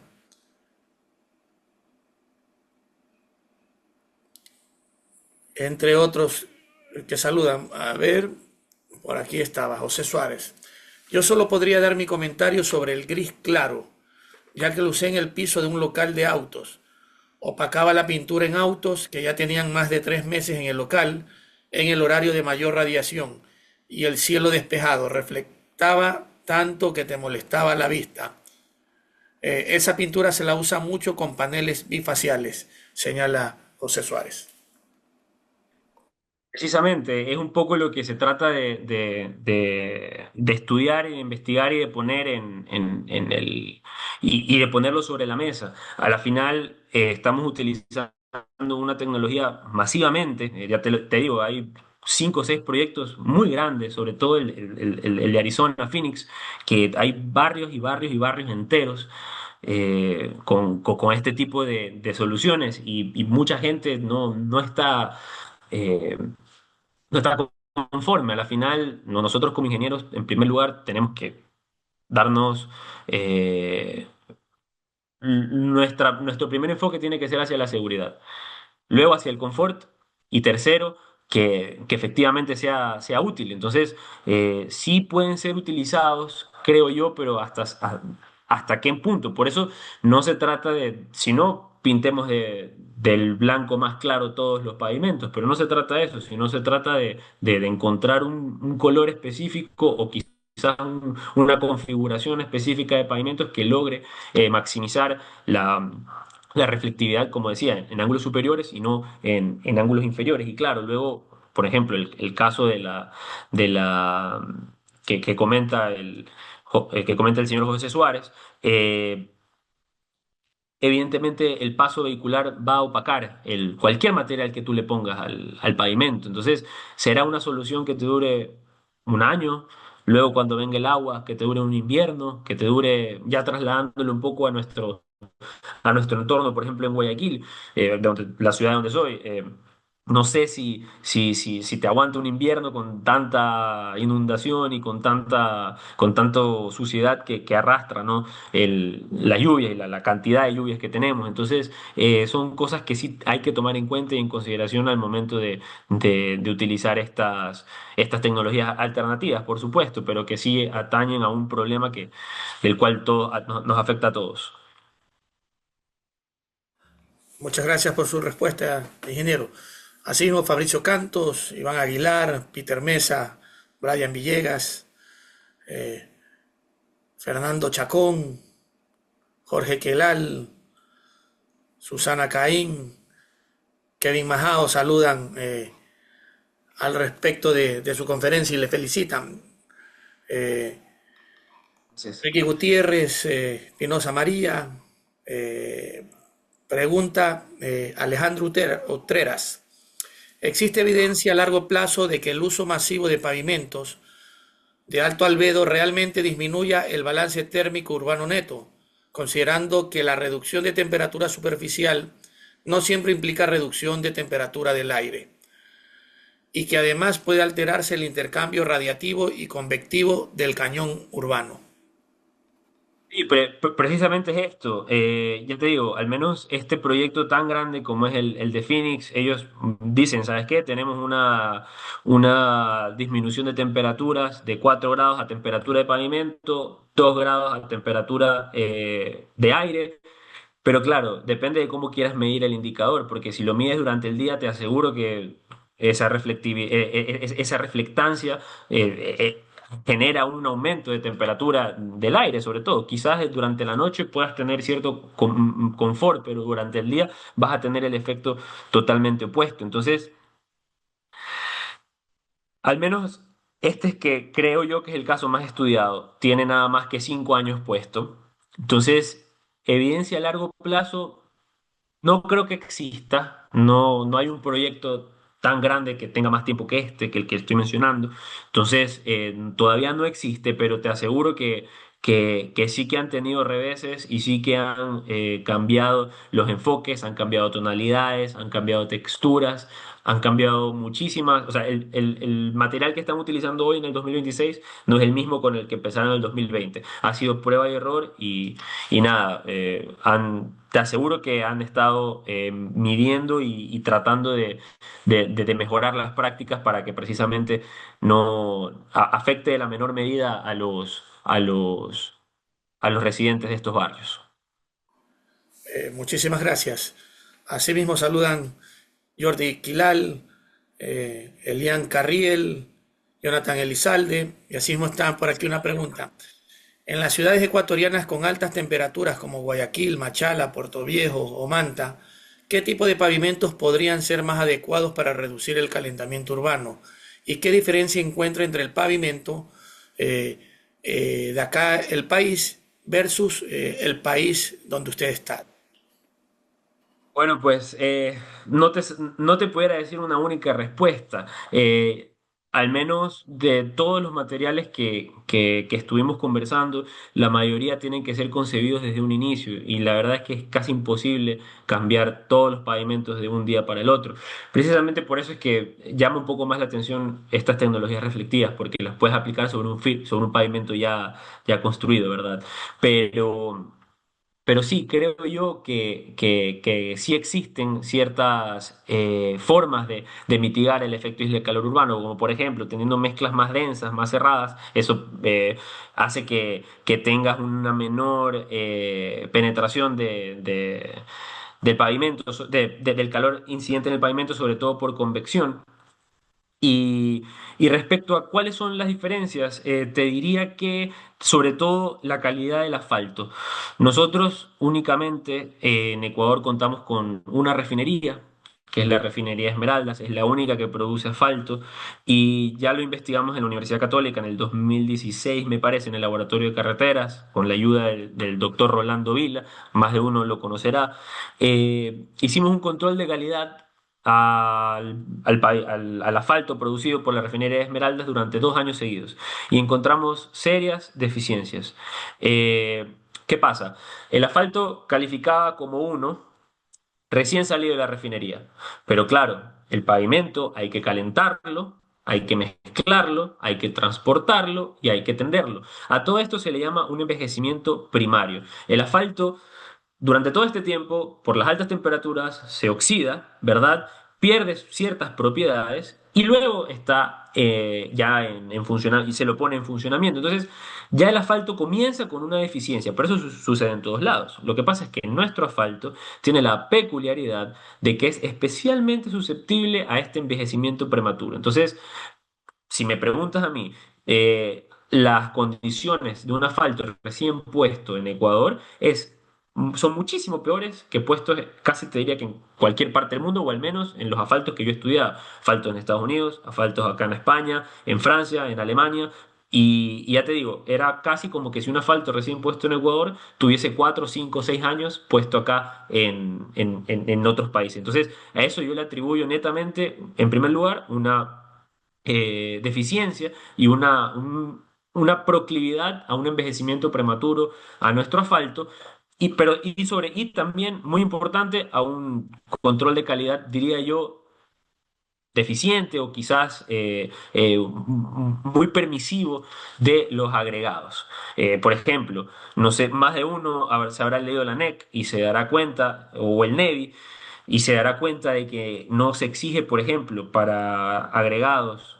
entre otros que saludan. A ver, por aquí estaba José Suárez. Yo solo podría dar mi comentario sobre el gris claro, ya que lo usé en el piso de un local de autos. Opacaba la pintura en autos que ya tenían más de 3 meses en el local, en el horario de mayor radiación, y el cielo despejado reflectaba tanto que te molestaba la vista. Esa pintura se la usa mucho con paneles bifaciales, señala José Suárez. Precisamente, es un poco lo que se trata de estudiar y de investigar y de poner y de ponerlo sobre la mesa. A la final, estamos utilizando una tecnología masivamente. Ya te digo, hay 5 o 6 proyectos muy grandes, sobre todo el de Arizona, Phoenix, que hay barrios y barrios y barrios enteros con este tipo de soluciones y mucha gente no está, eh, no está conforme. A la final, nosotros como ingenieros, en primer lugar, tenemos que darnos... nuestro primer enfoque tiene que ser hacia la seguridad, luego hacia el confort y tercero, que efectivamente sea útil. Entonces, sí pueden ser utilizados, creo yo, pero hasta qué punto. Por eso no se trata de, si no, pintemos del blanco más claro todos los pavimentos, pero no se trata de eso, sino se trata de encontrar un color específico o quizás una configuración específica de pavimentos que logre maximizar la reflectividad, como decía, en ángulos superiores y no en ángulos inferiores. Y claro, luego, por ejemplo, el caso de la que comenta que comenta el señor José Suárez, evidentemente el paso vehicular va a opacar cualquier material que tú le pongas al pavimento. Entonces, será una solución que te dure un año. Luego, cuando venga el agua, que te dure un invierno, que te dure, ya trasladándolo un poco a nuestro entorno, por ejemplo, en Guayaquil, la ciudad donde soy. No sé si te aguanta un invierno con tanta inundación y con tanto suciedad que arrastra, ¿no? La lluvia y la cantidad de lluvias que tenemos. Entonces, son cosas que sí hay que tomar en cuenta y en consideración al momento de utilizar estas tecnologías alternativas, por supuesto, pero que sí atañen a un problema del cual nos afecta a todos. Muchas gracias por su respuesta, ingeniero. Asimismo, Fabricio Cantos, Iván Aguilar, Peter Mesa, Brian Villegas, Fernando Chacón, Jorge Quelal, Susana Caín, Kevin Majao saludan al respecto de su conferencia y le felicitan. Eh, Gracias. Ricky Gutiérrez, Pinoza María, eh, pregunta Alejandro Utreras. ¿Existe evidencia a largo plazo de que el uso masivo de pavimentos de alto albedo realmente disminuya el balance térmico urbano neto, considerando que la reducción de temperatura superficial no siempre implica reducción de temperatura del aire y que además puede alterarse el intercambio radiativo y convectivo del cañón urbano? Sí, precisamente es esto. Ya te digo, al menos este proyecto tan grande como es el de Phoenix, ellos dicen, ¿sabes qué? Tenemos una disminución de temperaturas de 4 grados a temperatura de pavimento, 2 grados a temperatura de aire. Pero claro, depende de cómo quieras medir el indicador, porque si lo mides durante el día, te aseguro que esa reflectancia genera un aumento de temperatura del aire, sobre todo. Quizás durante la noche puedas tener cierto confort, pero durante el día vas a tener el efecto totalmente opuesto. Entonces, al menos este es que creo yo que es el caso más estudiado. Tiene nada más que 5 años puesto. Entonces, evidencia a largo plazo. No creo que exista, no hay un proyecto tan grande que tenga más tiempo que este, que el que estoy mencionando. Entonces, todavía no existe, pero te aseguro que sí que han tenido reveses y sí que han cambiado los enfoques, han cambiado tonalidades, han cambiado texturas, han cambiado muchísimas. O sea, el material que están utilizando hoy en el 2026 no es el mismo con el que empezaron en el 2020. Ha sido prueba y error y nada, te aseguro que han estado midiendo y tratando de mejorar las prácticas para que precisamente no afecte de la menor medida a los residentes de estos barrios. Muchísimas gracias. Asimismo saludan Jordi Quilal, Elian Carriel, Jonathan Elizalde, y asimismo está por aquí una pregunta. En las ciudades ecuatorianas con altas temperaturas como Guayaquil, Machala, Puerto Viejo o Manta, ¿qué tipo de pavimentos podrían ser más adecuados para reducir el calentamiento urbano? ¿Y qué diferencia encuentra entre el pavimento eh, de acá, el país, versus el país donde usted está? Bueno, pues no te pudiera decir una única respuesta. Al menos de todos los materiales que estuvimos conversando, la mayoría tienen que ser concebidos desde un inicio y la verdad es que es casi imposible cambiar todos los pavimentos de un día para el otro. Precisamente por eso es que llama un poco más la atención estas tecnologías reflectivas, porque las puedes aplicar sobre sobre un pavimento ya construido, ¿verdad? Pero... Pero sí, creo yo que sí existen ciertas formas de mitigar el efecto isla de calor urbano, como por ejemplo teniendo mezclas más densas, más cerradas, eso hace que tengas una menor penetración del pavimento, del calor incidente en el pavimento, sobre todo por convección. Y, y respecto a cuáles son las diferencias, te diría que sobre todo la calidad del asfalto. Nosotros únicamente en Ecuador contamos con una refinería, que es la refinería Esmeraldas, es la única que produce asfalto y ya lo investigamos en la Universidad Católica en el 2016, me parece, en el laboratorio de carreteras, con la ayuda del doctor Rolando Vila, más de uno lo conocerá. Hicimos un control de calidad al asfalto producido por la refinería de Esmeraldas durante 2 años seguidos y encontramos serias deficiencias. ¿Qué pasa? El asfalto calificaba como uno recién salido de la refinería, pero claro, el pavimento hay que calentarlo, hay que mezclarlo, hay que transportarlo y hay que tenderlo. A todo esto se le llama un envejecimiento primario. El asfalto durante todo este tiempo, por las altas temperaturas, se oxida, ¿verdad? Pierde ciertas propiedades y luego está ya y se lo pone en funcionamiento. Entonces, ya el asfalto comienza con una deficiencia, por eso sucede en todos lados. Lo que pasa es que nuestro asfalto tiene la peculiaridad de que es especialmente susceptible a este envejecimiento prematuro. Entonces, si me preguntas a mí, las condiciones de un asfalto recién puesto en Ecuador son muchísimo peores que puestos, casi te diría que en cualquier parte del mundo, o al menos en los asfaltos que yo he estudiado. Asfaltos en Estados Unidos, asfaltos acá en España, en Francia, en Alemania. Y ya te digo, era casi como que si un asfalto recién puesto en Ecuador tuviese 4, 5, 6 años puesto acá en otros países. Entonces, a eso yo le atribuyo netamente, en primer lugar, una deficiencia y una proclividad a un envejecimiento prematuro a nuestro asfalto. Y también, muy importante, a un control de calidad, diría yo, deficiente o quizás muy permisivo de los agregados. Por ejemplo, no sé, más de uno se habrá leído la NEC y se dará cuenta, o el NEVI, y se dará cuenta de que no se exige, por ejemplo, para agregados,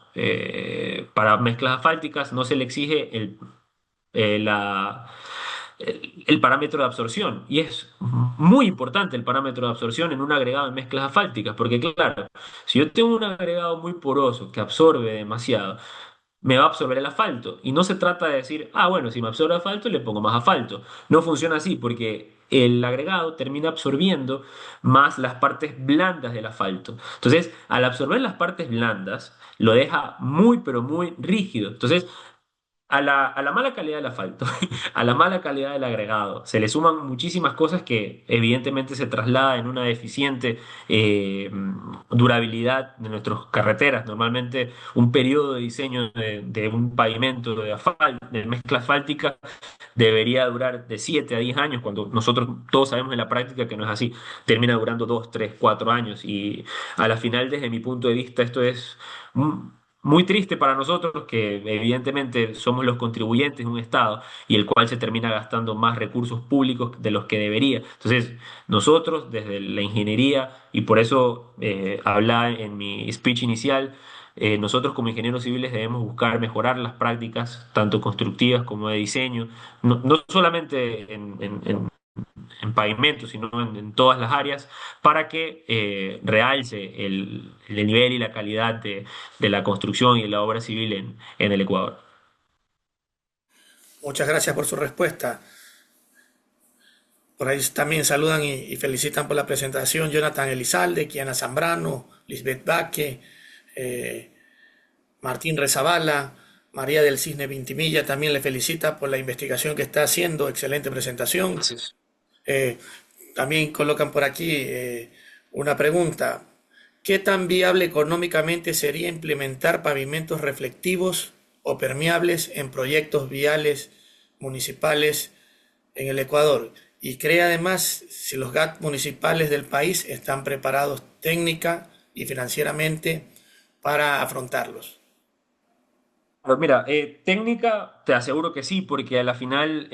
para mezclas asfálticas, no se le exige eh, la, el parámetro de absorción. Y es muy importante el parámetro de absorción en un agregado de mezclas asfálticas, porque claro, si yo tengo un agregado muy poroso que absorbe demasiado, me va a absorber el asfalto. Y no se trata de decir, ah, bueno, si me absorbe asfalto, le pongo más asfalto. No funciona así, porque el agregado termina absorbiendo más las partes blandas del asfalto. Entonces, al absorber las partes blandas, lo deja muy, pero muy rígido. Entonces, a la mala calidad del asfalto, a la mala calidad del agregado, se le suman muchísimas cosas que evidentemente se trasladan en una deficiente durabilidad de nuestras carreteras. Normalmente un periodo de diseño de un pavimento de asfalto, de mezcla asfáltica, debería durar de 7 a 10 años, cuando nosotros todos sabemos en la práctica que no es así. Termina durando 2 3 4 años y a la final, desde mi punto de vista, esto es muy triste para nosotros, que evidentemente somos los contribuyentes de un Estado y el cual se termina gastando más recursos públicos de los que debería. Entonces, nosotros desde la ingeniería, y por eso hablaba en mi speech inicial, nosotros como ingenieros civiles debemos buscar mejorar las prácticas, tanto constructivas como de diseño, no solamente en pavimentos, sino en todas las áreas, para que realce el nivel y la calidad de la construcción y de la obra civil en el Ecuador. Muchas gracias por su respuesta. Por ahí también saludan y felicitan por la presentación Jonathan Elizalde, Kiana Zambrano, Lisbeth Baque, eh, Martín Rezabala, María del Cisne Vintimilla también le felicita por la investigación que está haciendo. Excelente presentación. Gracias. Eh, también colocan por aquí una pregunta. ¿Qué tan viable económicamente sería implementar pavimentos reflectivos o permeables en proyectos viales municipales en el Ecuador? Y cree además si los GAT municipales del país están preparados técnica y financieramente para afrontarlos. Pero mira, técnica, te aseguro que sí, porque a la final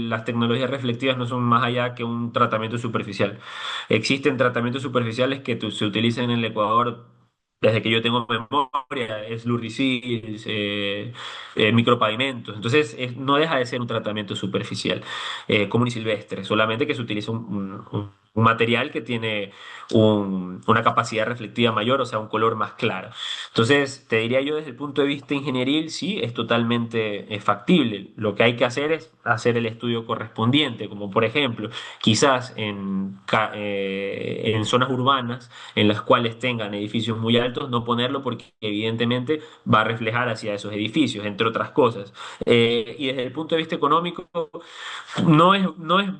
las tecnologías reflectivas no son más allá que un tratamiento superficial. Existen tratamientos superficiales que se utilizan en el Ecuador desde que yo tengo memoria, es lubricils, micropavimentos. Entonces, no deja de ser un tratamiento superficial, común y silvestre, solamente que se utiliza un material que tiene una capacidad reflectiva mayor, o sea, un color más claro. Entonces, te diría yo desde el punto de vista ingenieril, sí, es totalmente factible. Lo que hay que hacer es hacer el estudio correspondiente, como por ejemplo, quizás en zonas urbanas en las cuales tengan edificios muy altos, no ponerlo porque evidentemente va a reflejar hacia esos edificios, entre otras cosas. Y desde el punto de vista económico, no es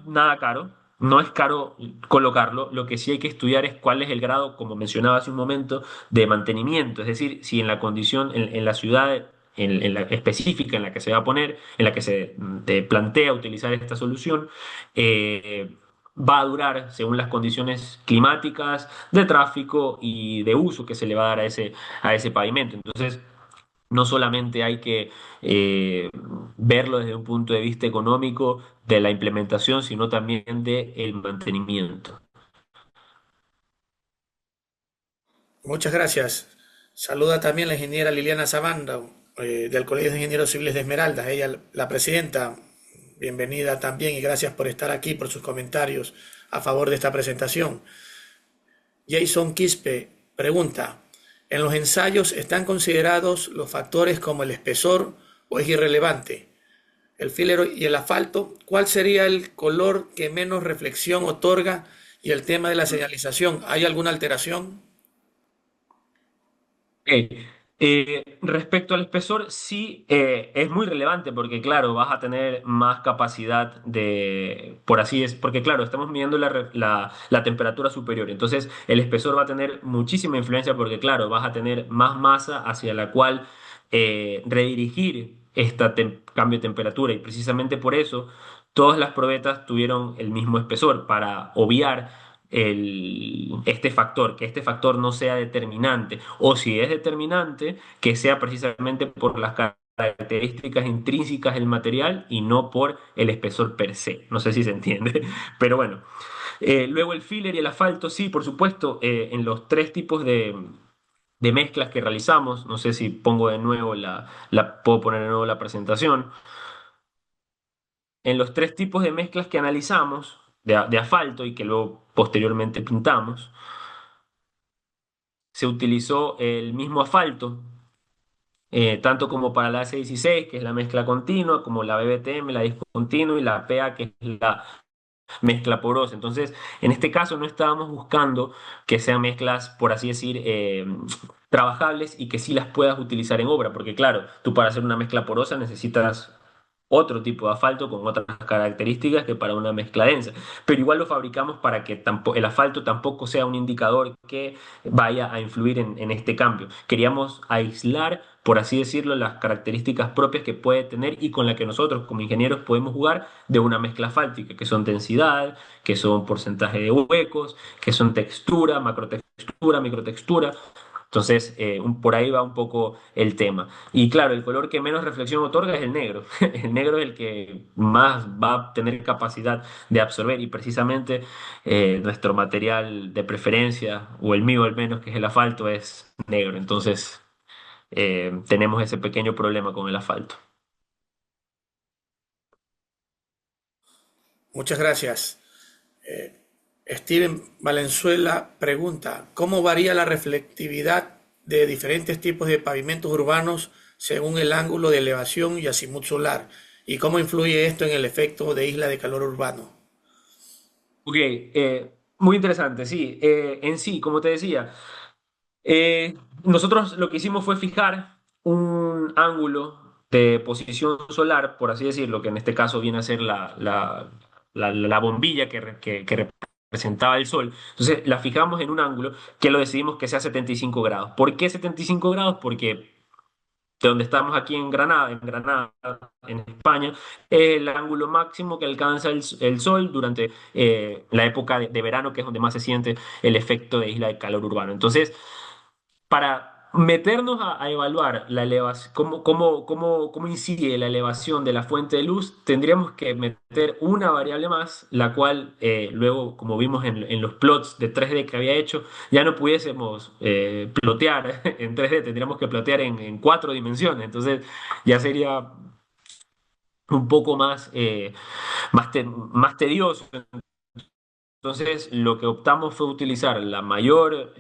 nada caro. No es caro colocarlo, lo que sí hay que estudiar es cuál es el grado, como mencionaba hace un momento, de mantenimiento, es decir, si en la condición, en la ciudad en la específica en la que se va a poner, en la que se te plantea utilizar esta solución, va a durar según las condiciones climáticas, de tráfico y de uso que se le va a dar a ese pavimento. Entonces, no solamente hay que verlo desde un punto de vista económico de la implementación, sino también del mantenimiento. Muchas gracias. Saluda también la ingeniera Liliana Zabanda, del Colegio de Ingenieros Civiles de Esmeraldas, ella la presidenta. Bienvenida también y gracias por estar aquí, por sus comentarios a favor de esta presentación. Jason Quispe pregunta, ¿en los ensayos están considerados los factores como el espesor o es irrelevante? El filler y el asfalto, ¿cuál sería el color que menos reflexión otorga? Y el tema de la señalización, ¿hay alguna alteración? Ok. Respecto al espesor, sí es muy relevante porque, claro, vas a tener más capacidad por así es, porque, claro, estamos midiendo la temperatura superior. Entonces, el espesor va a tener muchísima influencia porque, claro, vas a tener más masa hacia la cual redirigir este cambio de temperatura. Y precisamente por eso, todas las probetas tuvieron el mismo espesor para obviar este factor, que este factor no sea determinante, o si es determinante, que sea precisamente por las características intrínsecas del material y no por el espesor per se. No sé si se entiende, pero bueno. Luego el filler y el asfalto, sí, por supuesto, en los tres tipos de mezclas que realizamos, no sé si pongo de nuevo puedo poner de nuevo la presentación. En los tres tipos de mezclas que analizamos, de asfalto y que luego posteriormente pintamos, se utilizó el mismo asfalto, tanto como para la S16, que es la mezcla continua, como la BBTM, la discontinua, y la PA, que es la mezcla porosa. Entonces, en este caso no estábamos buscando que sean mezclas, por así decir, trabajables y que sí las puedas utilizar en obra, porque claro, tú para hacer una mezcla porosa necesitas otro tipo de asfalto con otras características que para una mezcla densa. Pero igual lo fabricamos para que el asfalto tampoco sea un indicador que vaya a influir en este cambio. Queríamos aislar, por así decirlo, las características propias que puede tener y con la que nosotros como ingenieros podemos jugar de una mezcla asfáltica, que son densidad, que son porcentaje de huecos, que son textura, macrotextura, microtextura. Entonces, por ahí va un poco el tema. Y claro, el color que menos reflexión otorga es el negro. El negro es el que más va a tener capacidad de absorber y precisamente nuestro material de preferencia, o el mío al menos, que es el asfalto, es negro. Entonces, tenemos ese pequeño problema con el asfalto. Muchas gracias. Steven Valenzuela pregunta, ¿cómo varía la reflectividad de diferentes tipos de pavimentos urbanos según el ángulo de elevación y azimut solar? ¿Y cómo influye esto en el efecto de isla de calor urbano? Ok, muy interesante, sí. En sí, como te decía, nosotros lo que hicimos fue fijar un ángulo de posición solar, por así decirlo, que en este caso viene a ser la bombilla que presentaba el sol. Entonces la fijamos en un ángulo que lo decidimos que sea 75 grados. ¿Por qué 75 grados? Porque de donde estamos aquí en Granada, en España, es el ángulo máximo que alcanza el sol durante la época de verano, que es donde más se siente el efecto de isla de calor urbano. Entonces, para meternos a evaluar la elevación, cómo incide la elevación de la fuente de luz, tendríamos que meter una variable más, la cual luego, como vimos en los plots de 3D que había hecho, ya no pudiésemos plotear en 3D, tendríamos que plotear en 4 dimensiones. Entonces ya sería un poco más tedioso. Entonces, lo que optamos fue utilizar la mayor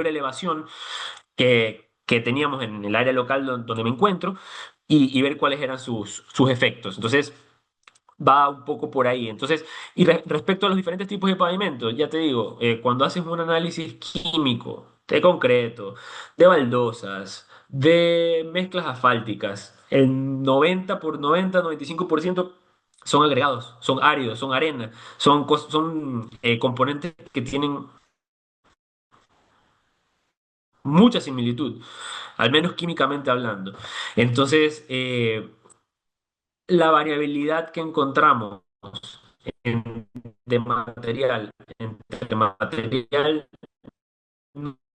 elevación que teníamos en el área local donde me encuentro y ver cuáles eran sus efectos. Entonces, va un poco por ahí. Entonces, respecto a los diferentes tipos de pavimentos, ya te digo, cuando haces un análisis químico de concreto, de baldosas, de mezclas asfálticas, el 95% son agregados, son áridos, son arena, son componentes que tienen mucha similitud, al menos químicamente hablando. Entonces, la variabilidad que encontramos en- de material entre material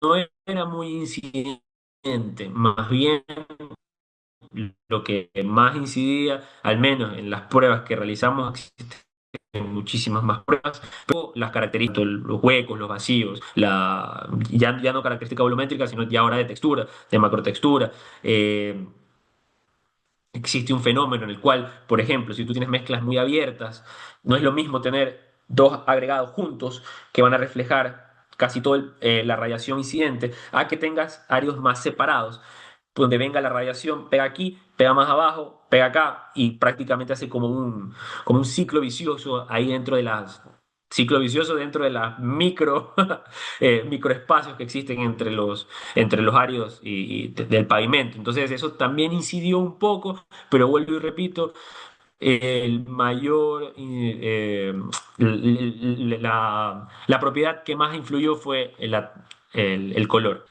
no era muy incidente, más bien lo que más incidía, al menos en las pruebas que realizamos, existen muchísimas más pruebas, pero las características, los huecos, los vacíos, ya no característica volumétrica, sino ya ahora de textura, de macrotextura. Existe un fenómeno en el cual, por ejemplo, si tú tienes mezclas muy abiertas, no es lo mismo tener dos agregados juntos que van a reflejar casi toda la radiación incidente, a que tengas áreas más separados, donde venga la radiación, pega aquí, pega más abajo, pega acá, y prácticamente hace como un ciclo vicioso ahí dentro de las... Ciclo vicioso dentro de las microespacios que existen entre los áreos del pavimento. Entonces, eso también incidió un poco, pero vuelvo y repito, el mayor, la propiedad que más influyó fue el color.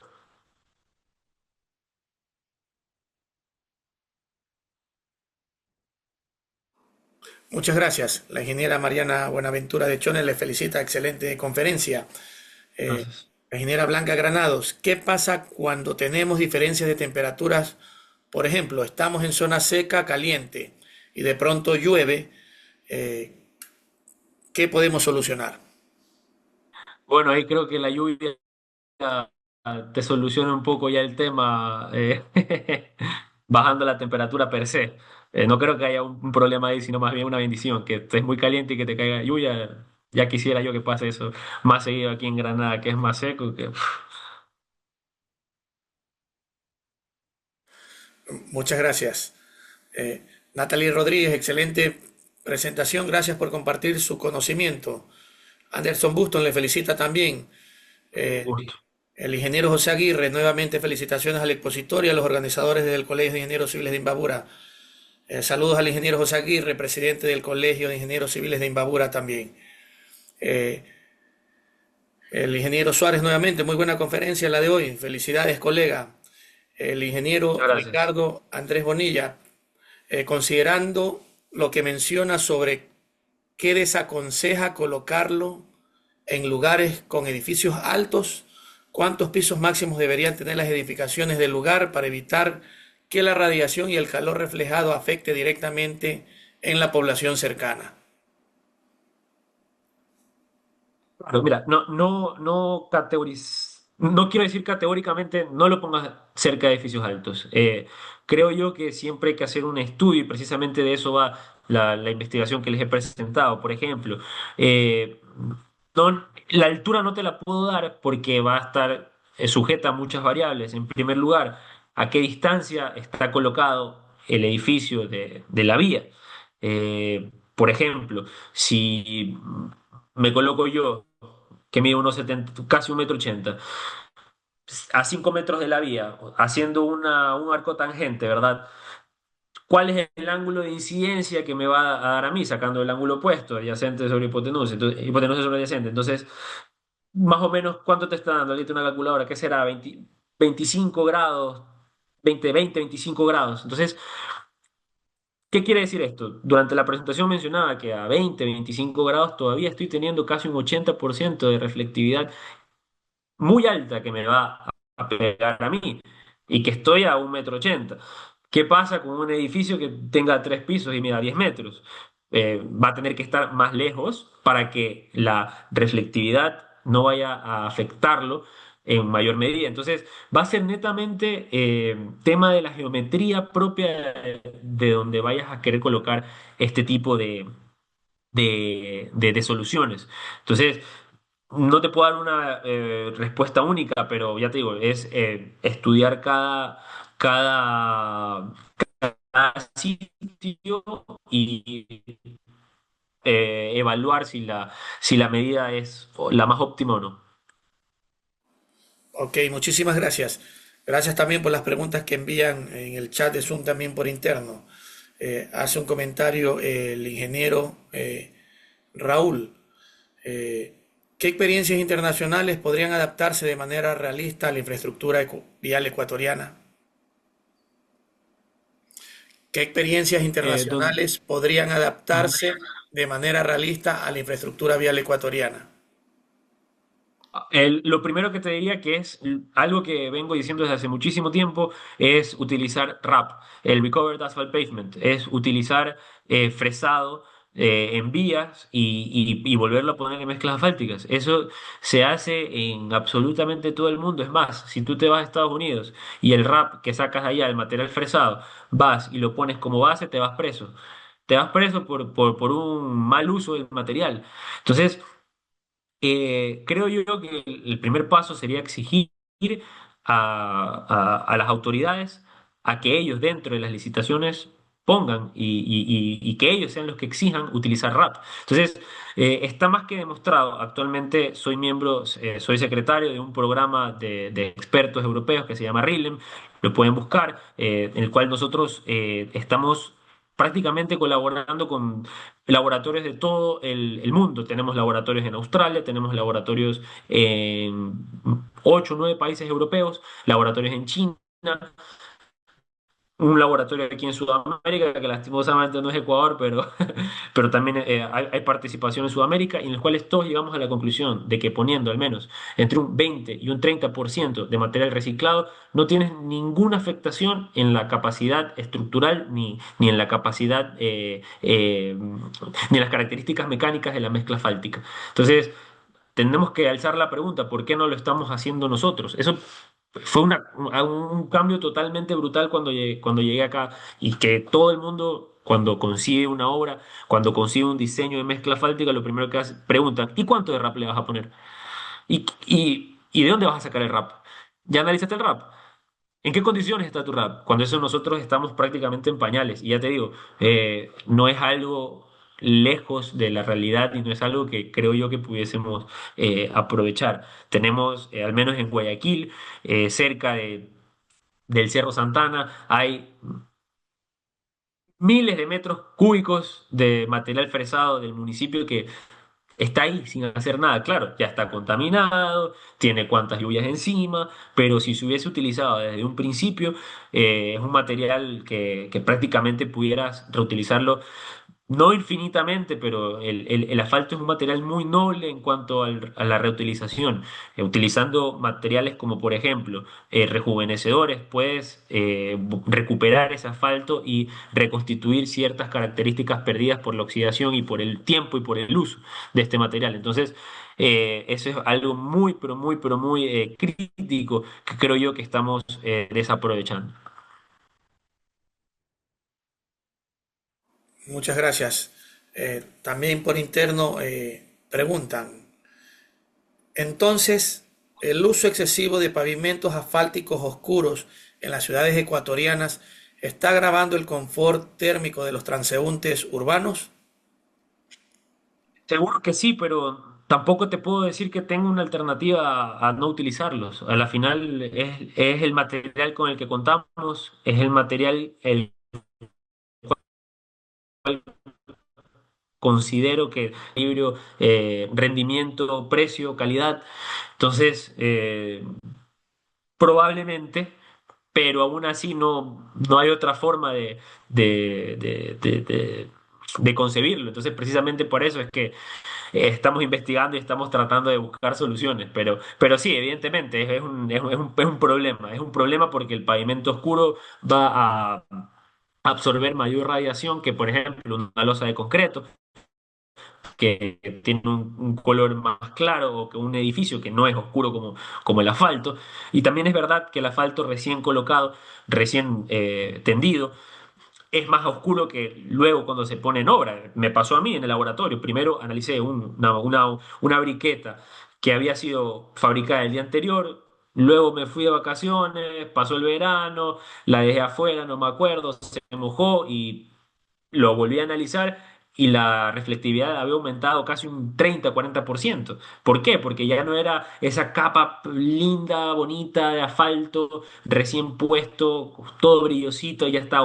Muchas gracias. La ingeniera Mariana Buenaventura de Chone le felicita. Excelente conferencia. Gracias. La ingeniera Blanca Granados, ¿qué pasa cuando tenemos diferencias de temperaturas? Por ejemplo, estamos en zona seca, caliente, y de pronto llueve. eh, ¿Qué podemos solucionar? Bueno, ahí creo que la lluvia te soluciona un poco ya el tema, bajando la temperatura per se. No creo que haya un problema ahí, sino más bien una bendición, que estés muy caliente y que te caiga lluvia. Ya quisiera yo que pase eso más seguido aquí en Granada, que es más seco, que Muchas gracias. Natalie Rodríguez, excelente presentación. Gracias por compartir su conocimiento. Anderson Buston le felicita también. un Eh, gusto. el ingeniero José Aguirre, nuevamente felicitaciones al expositor y a los organizadores del Colegio de Ingenieros Civiles de Imbabura. Saludos al ingeniero José Aguirre, presidente del Colegio de Ingenieros Civiles de Imbabura también. Eh, el ingeniero Suárez, nuevamente, muy buena conferencia la de hoy. Felicidades, colega. El ingeniero Muchas gracias. Ricardo Andrés Bonilla, considerando lo que menciona sobre qué desaconseja colocarlo en lugares con edificios altos, cuántos pisos máximos deberían tener las edificaciones del lugar para evitar que la radiación y el calor reflejado afecte directamente en la población cercana. Claro, mira, no quiero decir categóricamente no lo pongas cerca de edificios altos. Creo yo que siempre hay que hacer un estudio y precisamente de eso va la investigación que les he presentado. Por ejemplo, eh, la altura no te la puedo dar porque va a estar sujeta a muchas variables. En primer lugar, a qué distancia está colocado el edificio de la vía. Por ejemplo, si me coloco yo, que mide unos 70, casi 1,80 m, a 5 metros de la vía, haciendo un arco tangente, ¿verdad? ¿Cuál es el ángulo de incidencia que me va a dar a mí, sacando el ángulo opuesto, adyacente sobre hipotenusa, hipotenusa sobre adyacente? Entonces, más o menos, ¿cuánto te está dando ahorita una calculadora? ¿Qué será? 25 grados, 25 grados. Entonces, ¿qué quiere decir esto? Durante la presentación mencionaba que a 25 grados todavía estoy teniendo casi un 80% de reflectividad muy alta que me va a pegar a mí y que estoy a 1,80 m. ¿Qué pasa con un edificio que tenga 3 pisos y mida 10 metros? Va a tener que estar más lejos para que la reflectividad no vaya a afectarlo en mayor medida. Entonces, va a ser netamente tema de la geometría propia de donde vayas a querer colocar este tipo de soluciones. Entonces, no te puedo dar una respuesta única, pero ya te digo, es estudiar cada sitio y evaluar si la medida es la más óptima o no. Ok, muchísimas gracias. Gracias también por las preguntas que envían en el chat de Zoom también por interno. Hace un comentario el ingeniero Raúl. Eh, ¿Qué experiencias internacionales podrían adaptarse de manera realista a la infraestructura vial ecuatoriana? ¿Qué experiencias Entonces, internacionales podrían ujú. adaptarse de manera realista a la infraestructura vial ecuatoriana? Lo primero que te diría que es algo que vengo diciendo desde hace muchísimo tiempo es utilizar RAP, el Recovered Asphalt Pavement, es utilizar fresado en vías y volverlo a poner en mezclas asfálticas. Eso se hace en absolutamente todo el mundo. Es más, si tú te vas a Estados Unidos y el RAP que sacas allá, el material fresado, vas y lo pones como base, te vas preso. Te vas preso por un mal uso del material. Entonces, creo yo que el primer paso sería exigir a las autoridades a que ellos dentro de las licitaciones pongan y que ellos sean los que exijan utilizar RAP. Entonces, está más que demostrado. Actualmente soy miembro, soy secretario de un programa de expertos europeos que se llama RILEM, lo pueden buscar, en el cual nosotros estamos prácticamente colaborando con laboratorios de todo el mundo. Tenemos laboratorios en Australia, tenemos laboratorios en 8 o 9 países europeos, laboratorios en China, un laboratorio aquí en Sudamérica, que lastimosamente no es Ecuador, pero también hay participación en Sudamérica, y en los cuales todos llegamos a la conclusión de que poniendo al menos entre un 20 y un 30% de material reciclado, no tienes ninguna afectación en la capacidad estructural ni en la capacidad, ni en las características mecánicas de la mezcla fáltica. Entonces, tenemos que alzar la pregunta, ¿por qué no lo estamos haciendo nosotros? Eso fue un cambio totalmente brutal cuando llegué acá y que todo el mundo, cuando consigue una obra, cuando consigue un diseño de mezcla fáltica, lo primero que hace, preguntan, ¿y cuánto de rap le vas a poner? ¿Y de dónde vas a sacar el rap? ¿Ya analizaste el rap? ¿En qué condiciones está tu rap? Cuando eso nosotros estamos prácticamente en pañales. Y ya te digo, no es algo lejos de la realidad y no es algo que creo yo que pudiésemos aprovechar. Tenemos, al menos en Guayaquil, cerca del Cerro Santana, hay miles de metros cúbicos de material fresado del municipio que está ahí sin hacer nada. Claro, ya está contaminado, tiene cuantas lluvias encima, pero si se hubiese utilizado desde un principio, es un material que prácticamente pudieras reutilizarlo no infinitamente, pero el asfalto es un material muy noble en cuanto a la reutilización. Utilizando materiales como, por ejemplo, rejuvenecedores, puedes recuperar ese asfalto y reconstituir ciertas características perdidas por la oxidación y por el tiempo y por el uso de este material. Entonces, eso es algo muy, pero muy, pero muy crítico que creo yo que estamos desaprovechando. Muchas gracias. También por interno preguntan, entonces, ¿el uso excesivo de pavimentos asfálticos oscuros en las ciudades ecuatorianas está agravando el confort térmico de los transeúntes urbanos? Seguro que sí, pero tampoco te puedo decir que tengo una alternativa a no utilizarlos. A la final es el material con el que contamos, es el material considero que equilibrio, rendimiento, precio, calidad. Entonces, probablemente, pero aún así no hay otra forma de, de, de, de- de concebirlo. Entonces, precisamente por eso es que estamos investigando y estamos tratando de buscar soluciones. Pero sí, evidentemente, es un problema porque el pavimento oscuro va a absorber mayor radiación que, por ejemplo, una losa de concreto que tiene un color más claro o que un edificio que no es oscuro como el asfalto. Y también es verdad que el asfalto recién colocado, recién tendido, es más oscuro que luego cuando se pone en obra. Me pasó a mí en el laboratorio. Primero analicé una briqueta que había sido fabricada el día anterior. Luego me fui de vacaciones, pasó el verano, la dejé afuera, no me acuerdo, se mojó y lo volví a analizar y la reflectividad había aumentado casi un 30-40%. ¿Por qué? Porque ya no era esa capa linda, bonita de asfalto, recién puesto, todo brillosito, ya está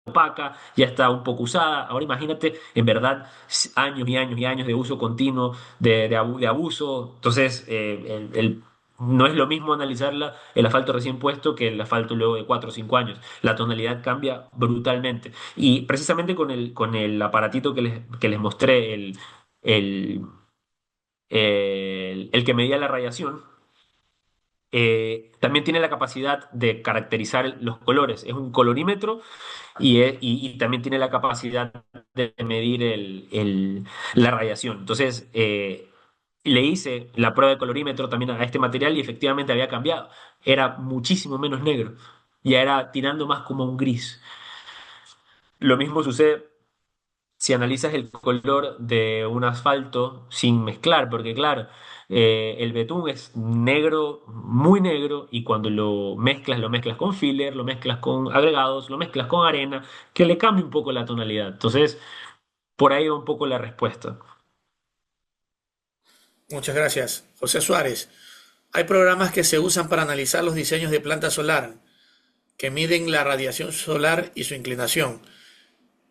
opaca, ya está un poco usada. Ahora imagínate, en verdad, años y años y años de uso continuo, de abuso. Entonces, no es lo mismo analizarla el asfalto recién puesto que el asfalto luego de 4 o 5 años. La tonalidad cambia brutalmente. Y precisamente con el aparatito que les mostré, el, el que medía la radiación, también tiene la capacidad de caracterizar los colores. Es un colorímetro y también tiene la capacidad de medir la radiación. Entonces, le hice la prueba de colorímetro también a este material y efectivamente había cambiado. Era muchísimo menos negro. Ya era tirando más como un gris. Lo mismo sucede si analizas el color de un asfalto sin mezclar, porque claro, el betún es negro, muy negro, y cuando lo mezclas con filler, lo mezclas con agregados, lo mezclas con arena, que le cambia un poco la tonalidad. Entonces, por ahí va un poco la respuesta. Muchas gracias. José Suárez, hay programas que se usan para analizar los diseños de planta solar, que miden la radiación solar y su inclinación.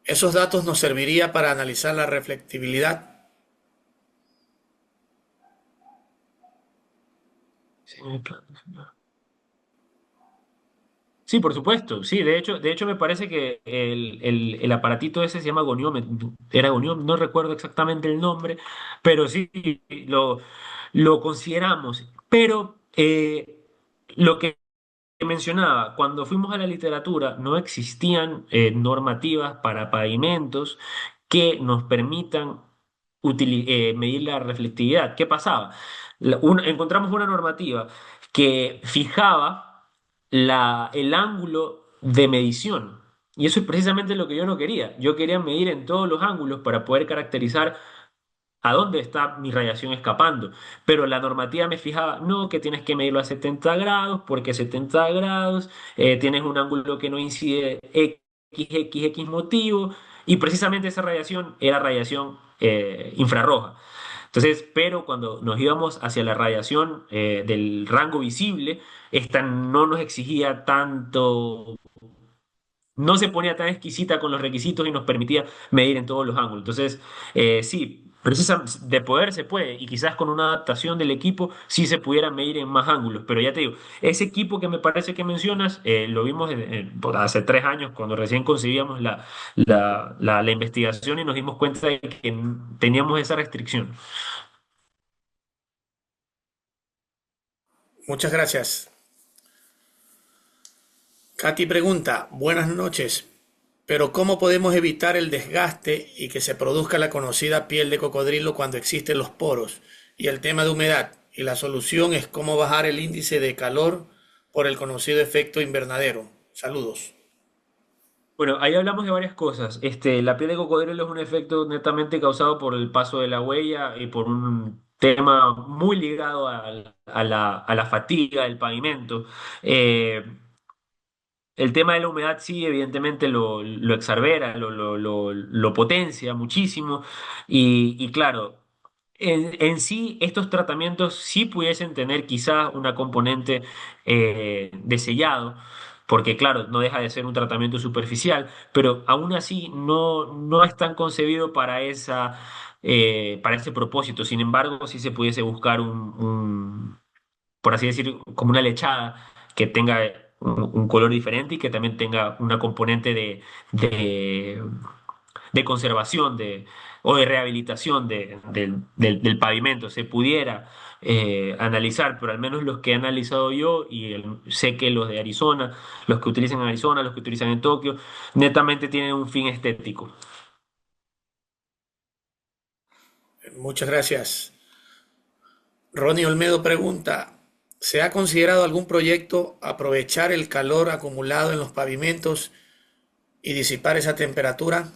Esos datos nos serviría para analizar la reflectibilidad. Sí, claro. Sí, por supuesto, sí, de hecho me parece que el aparatito ese se llama goniómetro, era goniómetro, no recuerdo exactamente el nombre, pero sí lo consideramos. Pero lo que mencionaba, cuando fuimos a la literatura no existían normativas para pavimentos que nos permitan medir la reflectividad. ¿Qué pasaba? Encontramos una normativa que fijaba el ángulo de medición. Y eso es precisamente lo que yo no quería. Yo quería medir en todos los ángulos para poder caracterizar a dónde está mi radiación escapando. Pero la normativa me fijaba, no, que tienes que medirlo a 70 grados, porque 70 grados tienes un ángulo que no incide X motivo, y precisamente esa radiación era radiación infrarroja. Entonces, pero cuando nos íbamos hacia la radiación del rango visible, esta no nos exigía tanto, no se ponía tan exquisita con los requisitos y nos permitía medir en todos los ángulos. Entonces, sí, de poder se puede, y quizás con una adaptación del equipo sí se pudiera medir en más ángulos, pero ya te digo, ese equipo que me parece que mencionas, lo vimos por hace 3 años, cuando recién concebíamos la investigación y nos dimos cuenta de que teníamos esa restricción. Muchas gracias. Katy pregunta, buenas noches, pero ¿cómo podemos evitar el desgaste y que se produzca la conocida piel de cocodrilo cuando existen los poros? Y el tema de humedad. Y la solución es cómo bajar el índice de calor por el conocido efecto invernadero. Saludos. Bueno, ahí hablamos de varias cosas. La piel de cocodrilo es un efecto netamente causado por el paso de la huella y por un tema muy ligado a la fatiga del pavimento. Eh, el tema de la humedad sí, evidentemente lo exacerbera, lo potencia muchísimo. Y claro, en sí estos tratamientos sí pudiesen tener quizás una componente de sellado, porque claro, no deja de ser un tratamiento superficial, pero aún así no es tan concebido para para ese propósito. Sin embargo, si se pudiese buscar por así decir, como una lechada que tenga un color diferente y que también tenga una componente de, de conservación o de rehabilitación del pavimento. Se pudiera analizar, pero al menos los que he analizado yo, y sé que los de Arizona, los que utilizan en Arizona, los que utilizan en Tokio, netamente tienen un fin estético. Muchas gracias. Ronnie Olmedo pregunta, ¿se ha considerado algún proyecto aprovechar el calor acumulado en los pavimentos y disipar esa temperatura?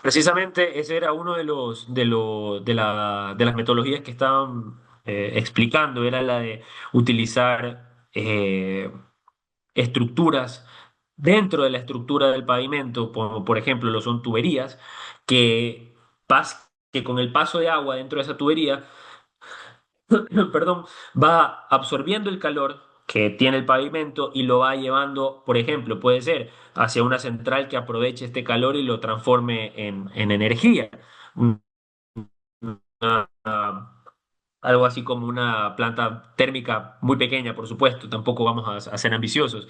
Precisamente ese era uno de las metodologías que estaban explicando, era la de utilizar estructuras dentro de la estructura del pavimento, como por ejemplo lo son tuberías, que, que con el paso de agua dentro de esa tubería, perdón, va absorbiendo el calor que tiene el pavimento y lo va llevando, por ejemplo, puede ser hacia una central que aproveche este calor y lo transforme en energía. Algo así como una planta térmica muy pequeña, por supuesto, tampoco vamos a ser ambiciosos.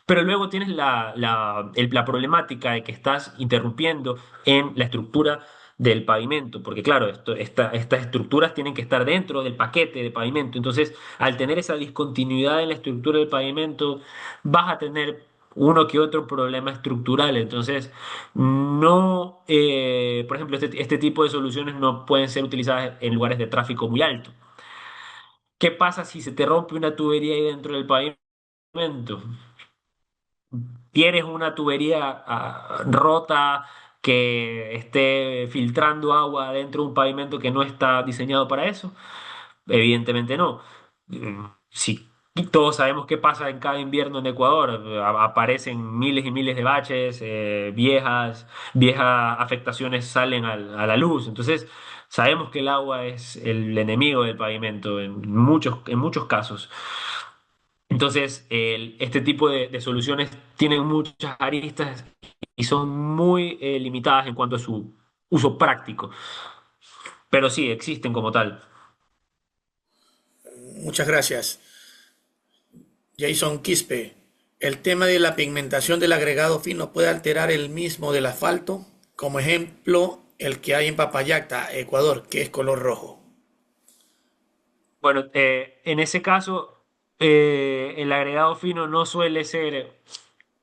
Pero luego tienes la problemática de que estás interrumpiendo en la estructura del pavimento, porque claro, estas estructuras tienen que estar dentro del paquete de pavimento. Entonces, al tener esa discontinuidad en la estructura del pavimento, vas a tener uno que otro problema estructural. Entonces, no, por ejemplo, este tipo de soluciones no pueden ser utilizadas en lugares de tráfico muy alto. ¿Qué pasa si se te rompe una tubería ahí dentro del pavimento? ¿Tienes una tubería rota que esté filtrando agua dentro de un pavimento que no está diseñado para eso? Evidentemente no. Si todos sabemos qué pasa en cada invierno en Ecuador, aparecen miles y miles de baches, viejas afectaciones salen a la luz. Entonces, sabemos que el agua es el enemigo del pavimento en muchos casos. Entonces, este tipo de soluciones tienen muchas aristas y son muy limitadas en cuanto a su uso práctico, pero sí existen como tal. Muchas gracias. Jason Quispe, ¿el tema de la pigmentación del agregado fino puede alterar el mismo del asfalto? Como ejemplo, el que hay en Papayacta, Ecuador, que es color rojo. Bueno, en ese caso, el agregado fino no suele ser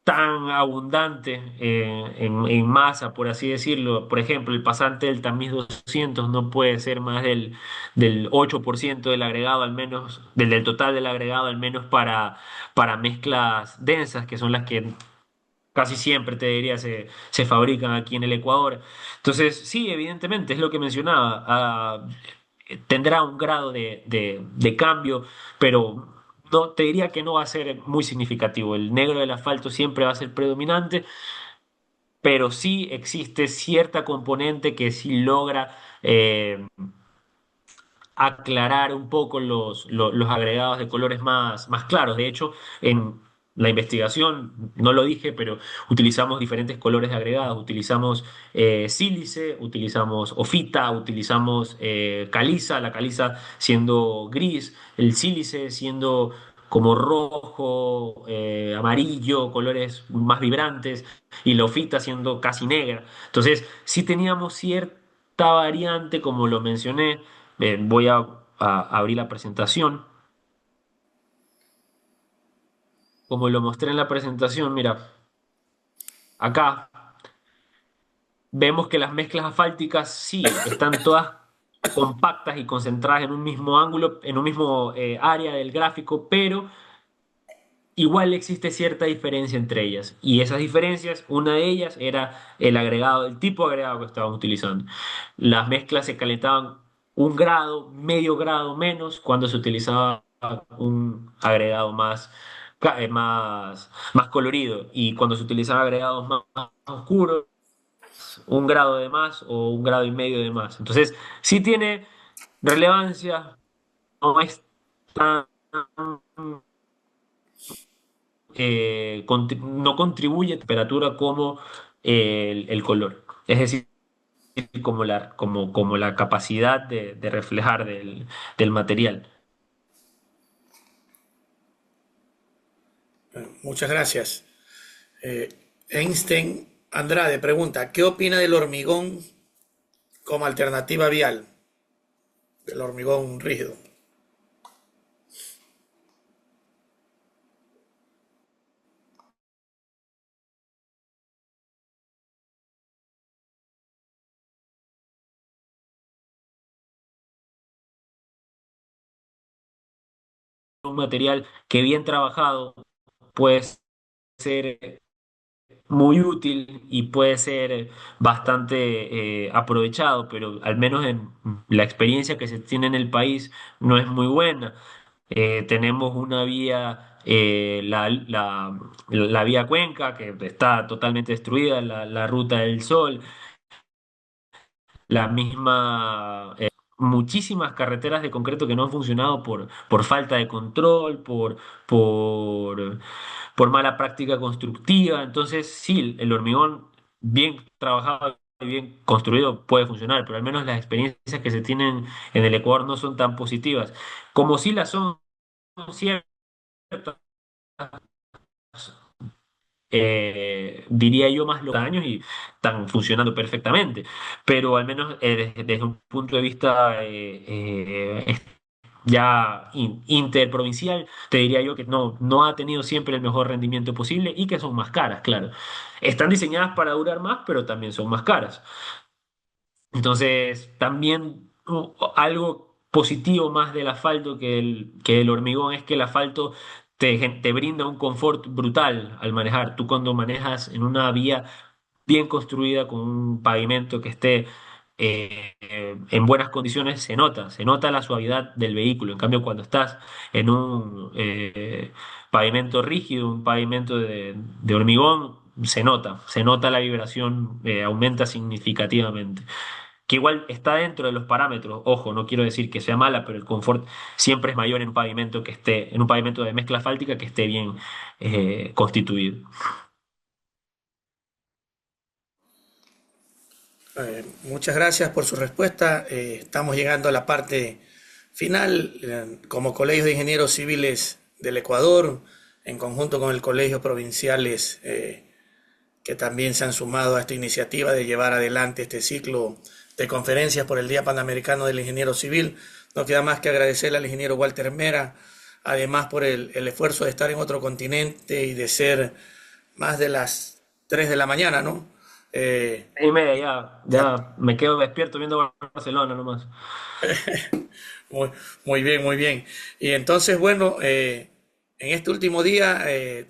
tan abundante en masa, por así decirlo. Por ejemplo, el pasante del tamiz 200 no puede ser más del 8% del agregado, al menos, del total del agregado, al menos para mezclas densas, que son las que casi siempre, te diría, se fabrican aquí en el Ecuador. Entonces, sí, evidentemente, es lo que mencionaba. Tendrá un grado de cambio, pero no, te diría que no va a ser muy significativo. El negro del asfalto siempre va a ser predominante, pero sí existe cierta componente que sí logra aclarar un poco los agregados de colores más claros. De hecho, en la investigación, no lo dije, pero utilizamos diferentes colores de agregados. Utilizamos sílice, utilizamos ofita, utilizamos caliza, la caliza siendo gris, el sílice siendo como rojo, amarillo, colores más vibrantes, y la ofita siendo casi negra. Entonces, sí teníamos cierta variante, como lo mencioné. Voy a abrir la presentación. Como lo mostré en la presentación, mira, acá vemos que las mezclas asfálticas sí están todas compactas y concentradas en un mismo ángulo, en un mismo área del gráfico, pero igual existe cierta diferencia entre ellas. Y esas diferencias, una de ellas era el tipo de agregado que estaban utilizando. Las mezclas se calentaban 1 grado, medio grado menos cuando se utilizaba un agregado más colorido. Y cuando se utilizaban agregados más oscuros, 1 grado de más o 1,5 grados de más. Entonces, sí tiene relevancia, no es tan no contribuye a temperatura como el color. Es decir, como la capacidad de reflejar del material. Muchas gracias. Eh, Einstein Andrade pregunta, ¿qué opina del hormigón como alternativa vial? Del hormigón rígido. Un material que bien trabajado puede ser muy útil y puede ser bastante aprovechado, pero al menos en la experiencia que se tiene en el país no es muy buena. Tenemos una vía, la vía Cuenca, que está totalmente destruida, la Ruta del Sol, la misma, muchísimas carreteras de concreto que no han funcionado por falta de control, por, por mala práctica constructiva. Entonces, sí, el hormigón bien trabajado y bien construido puede funcionar, pero al menos las experiencias que se tienen en el Ecuador no son tan positivas, como sí las son ciertas, diría yo, más los años y están funcionando perfectamente. Pero al menos desde un punto de vista ya interprovincial, te diría yo que no ha tenido siempre el mejor rendimiento posible y que son más caras, claro. Están diseñadas para durar más, pero también son más caras. Entonces, también algo positivo más del asfalto que el hormigón es que el asfalto te brinda un confort brutal al manejar. Tú cuando manejas en una vía bien construida, con un pavimento que esté en buenas condiciones, se nota la suavidad del vehículo. En cambio, cuando estás en un pavimento rígido, un pavimento de hormigón, se nota la vibración, aumenta significativamente. Que igual está dentro de los parámetros, ojo, no quiero decir que sea mala, pero el confort siempre es mayor en un pavimento en un pavimento de mezcla asfáltica que esté bien constituido. Muchas gracias por su respuesta. Estamos llegando a la parte final. Como Colegio de Ingenieros Civiles del Ecuador, en conjunto con el Colegio Provinciales, que también se han sumado a esta iniciativa de llevar adelante este ciclo de conferencias por el Día Panamericano del Ingeniero Civil. No queda más que agradecerle al ingeniero Walter Mera, además por el esfuerzo de estar en otro continente y de ser más de las 3 de la mañana, ¿no? 6:30 Ya, ya me quedo despierto viendo Barcelona nomás. muy, muy bien, muy bien. Y entonces, bueno, en este último día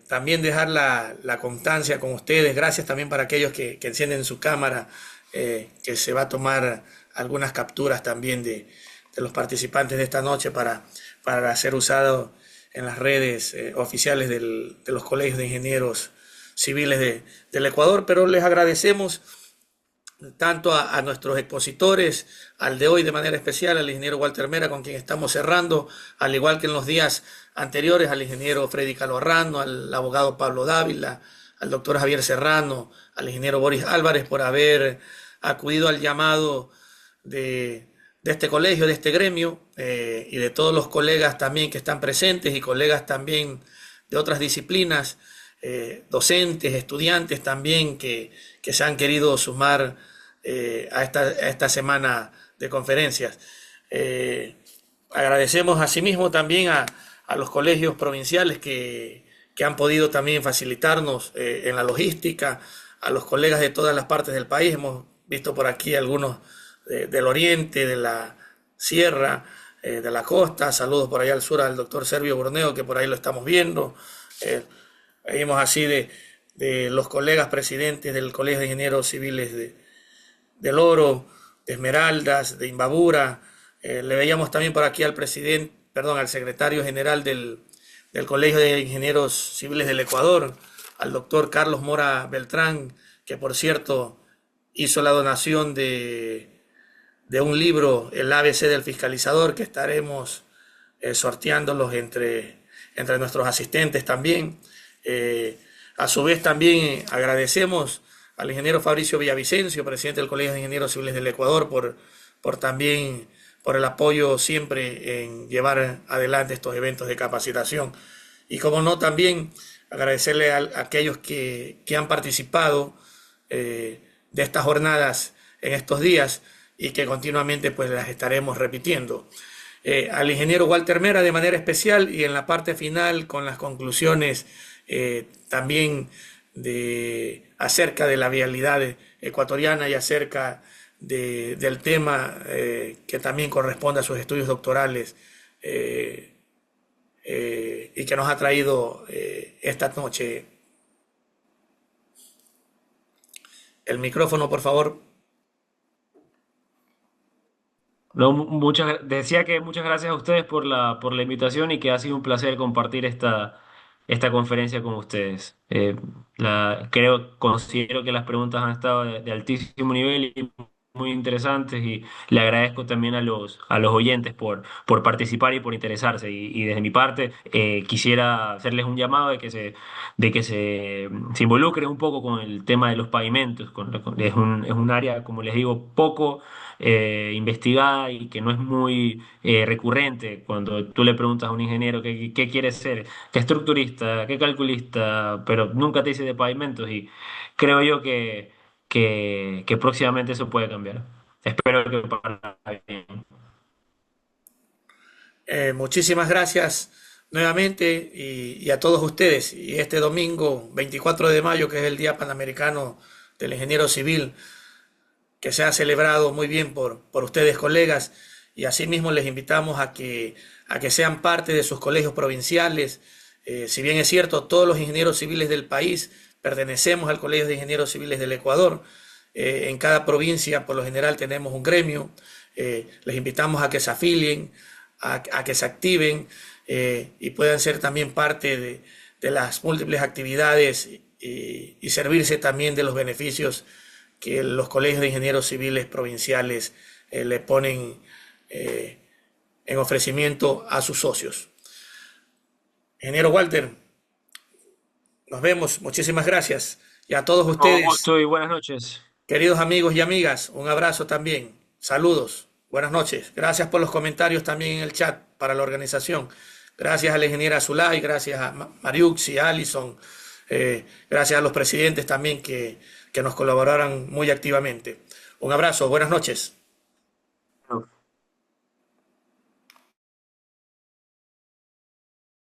también dejar la constancia con ustedes. Gracias también para aquellos que encienden su cámara, que se va a tomar algunas capturas también de los participantes de esta noche para ser usado en las redes oficiales de los colegios de ingenieros civiles del Ecuador. Pero les agradecemos tanto a nuestros expositores, al de hoy de manera especial, al ingeniero Walter Mera, con quien estamos cerrando, al igual que en los días anteriores, al ingeniero Freddy Calorrano, al abogado Pablo Dávila, al doctor Javier Serrano, al ingeniero Boris Álvarez, por haber acudido al llamado de este colegio, de este gremio, y de todos los colegas también que están presentes y colegas también de otras disciplinas, docentes, estudiantes también que se han querido sumar a esta semana de conferencias. Agradecemos asimismo también a los colegios provinciales que han podido también facilitarnos en la logística, a los colegas de todas las partes del país. Hemos visto por aquí algunos del oriente, de la sierra, de la costa. Saludos por allá al sur al doctor Servio Borneo, que por ahí lo estamos viendo. Vimos así de los colegas presidentes del Colegio de Ingenieros Civiles del Oro, de Esmeraldas, de Imbabura. Le veíamos también por aquí al presidente, perdón, al secretario general del Colegio de Ingenieros Civiles del Ecuador, al doctor Carlos Mora Beltrán, que por cierto hizo la donación de un libro, El ABC del Fiscalizador, que estaremos sorteándolos entre nuestros asistentes también. A su vez también agradecemos al ingeniero Fabricio Villavicencio, presidente del Colegio de Ingenieros Civiles del Ecuador, por el apoyo siempre en llevar adelante estos eventos de capacitación. Y como no, también agradecerle a aquellos que han participado de estas jornadas en estos días y que continuamente pues las estaremos repitiendo. Al ingeniero Walter Mera de manera especial, y en la parte final con las conclusiones también acerca de la vialidad ecuatoriana y acerca del tema que también corresponde a sus estudios doctorales y que nos ha traído esta noche. El micrófono, por favor. No, decía que muchas gracias a ustedes por la invitación y que ha sido un placer compartir esta conferencia con ustedes. Considero que las preguntas han estado de altísimo nivel y muy interesantes y le agradezco también a los oyentes por participar y por interesarse. Y desde mi parte, quisiera hacerles un llamado de que se involucren un poco con el tema de los pavimentos. Es un área, como les digo, poco investigada y que no es muy recurrente. Cuando tú le preguntas a un ingeniero qué quiere ser, qué estructurista, qué calculista, pero nunca te dice de pavimentos y creo yo que próximamente eso puede cambiar. Espero que para bien. Muchísimas gracias nuevamente y a todos ustedes. Y este domingo 24 de mayo, que es el Día Panamericano del Ingeniero Civil, que se ha celebrado muy bien por ustedes, colegas, y asimismo les invitamos a que sean parte de sus colegios provinciales. Si bien es cierto, todos los ingenieros civiles del país pertenecemos al Colegio de Ingenieros Civiles del Ecuador. En cada provincia, por lo general, tenemos un gremio. Les invitamos a que se afilien, a que se activen y puedan ser también parte de las múltiples actividades y servirse también de los beneficios que los colegios de ingenieros civiles provinciales le ponen en ofrecimiento a sus socios. Ingeniero Walter, nos vemos, muchísimas gracias. Y a todos Con ustedes, gusto y buenas noches. queridos amigos y amigas, un abrazo también. Saludos, buenas noches. Gracias por los comentarios también en el chat para la organización. Gracias a la ingeniera Zulay, gracias a Mariuxi, a Alison, gracias a los presidentes también que nos colaboraron muy activamente. Un abrazo, buenas noches.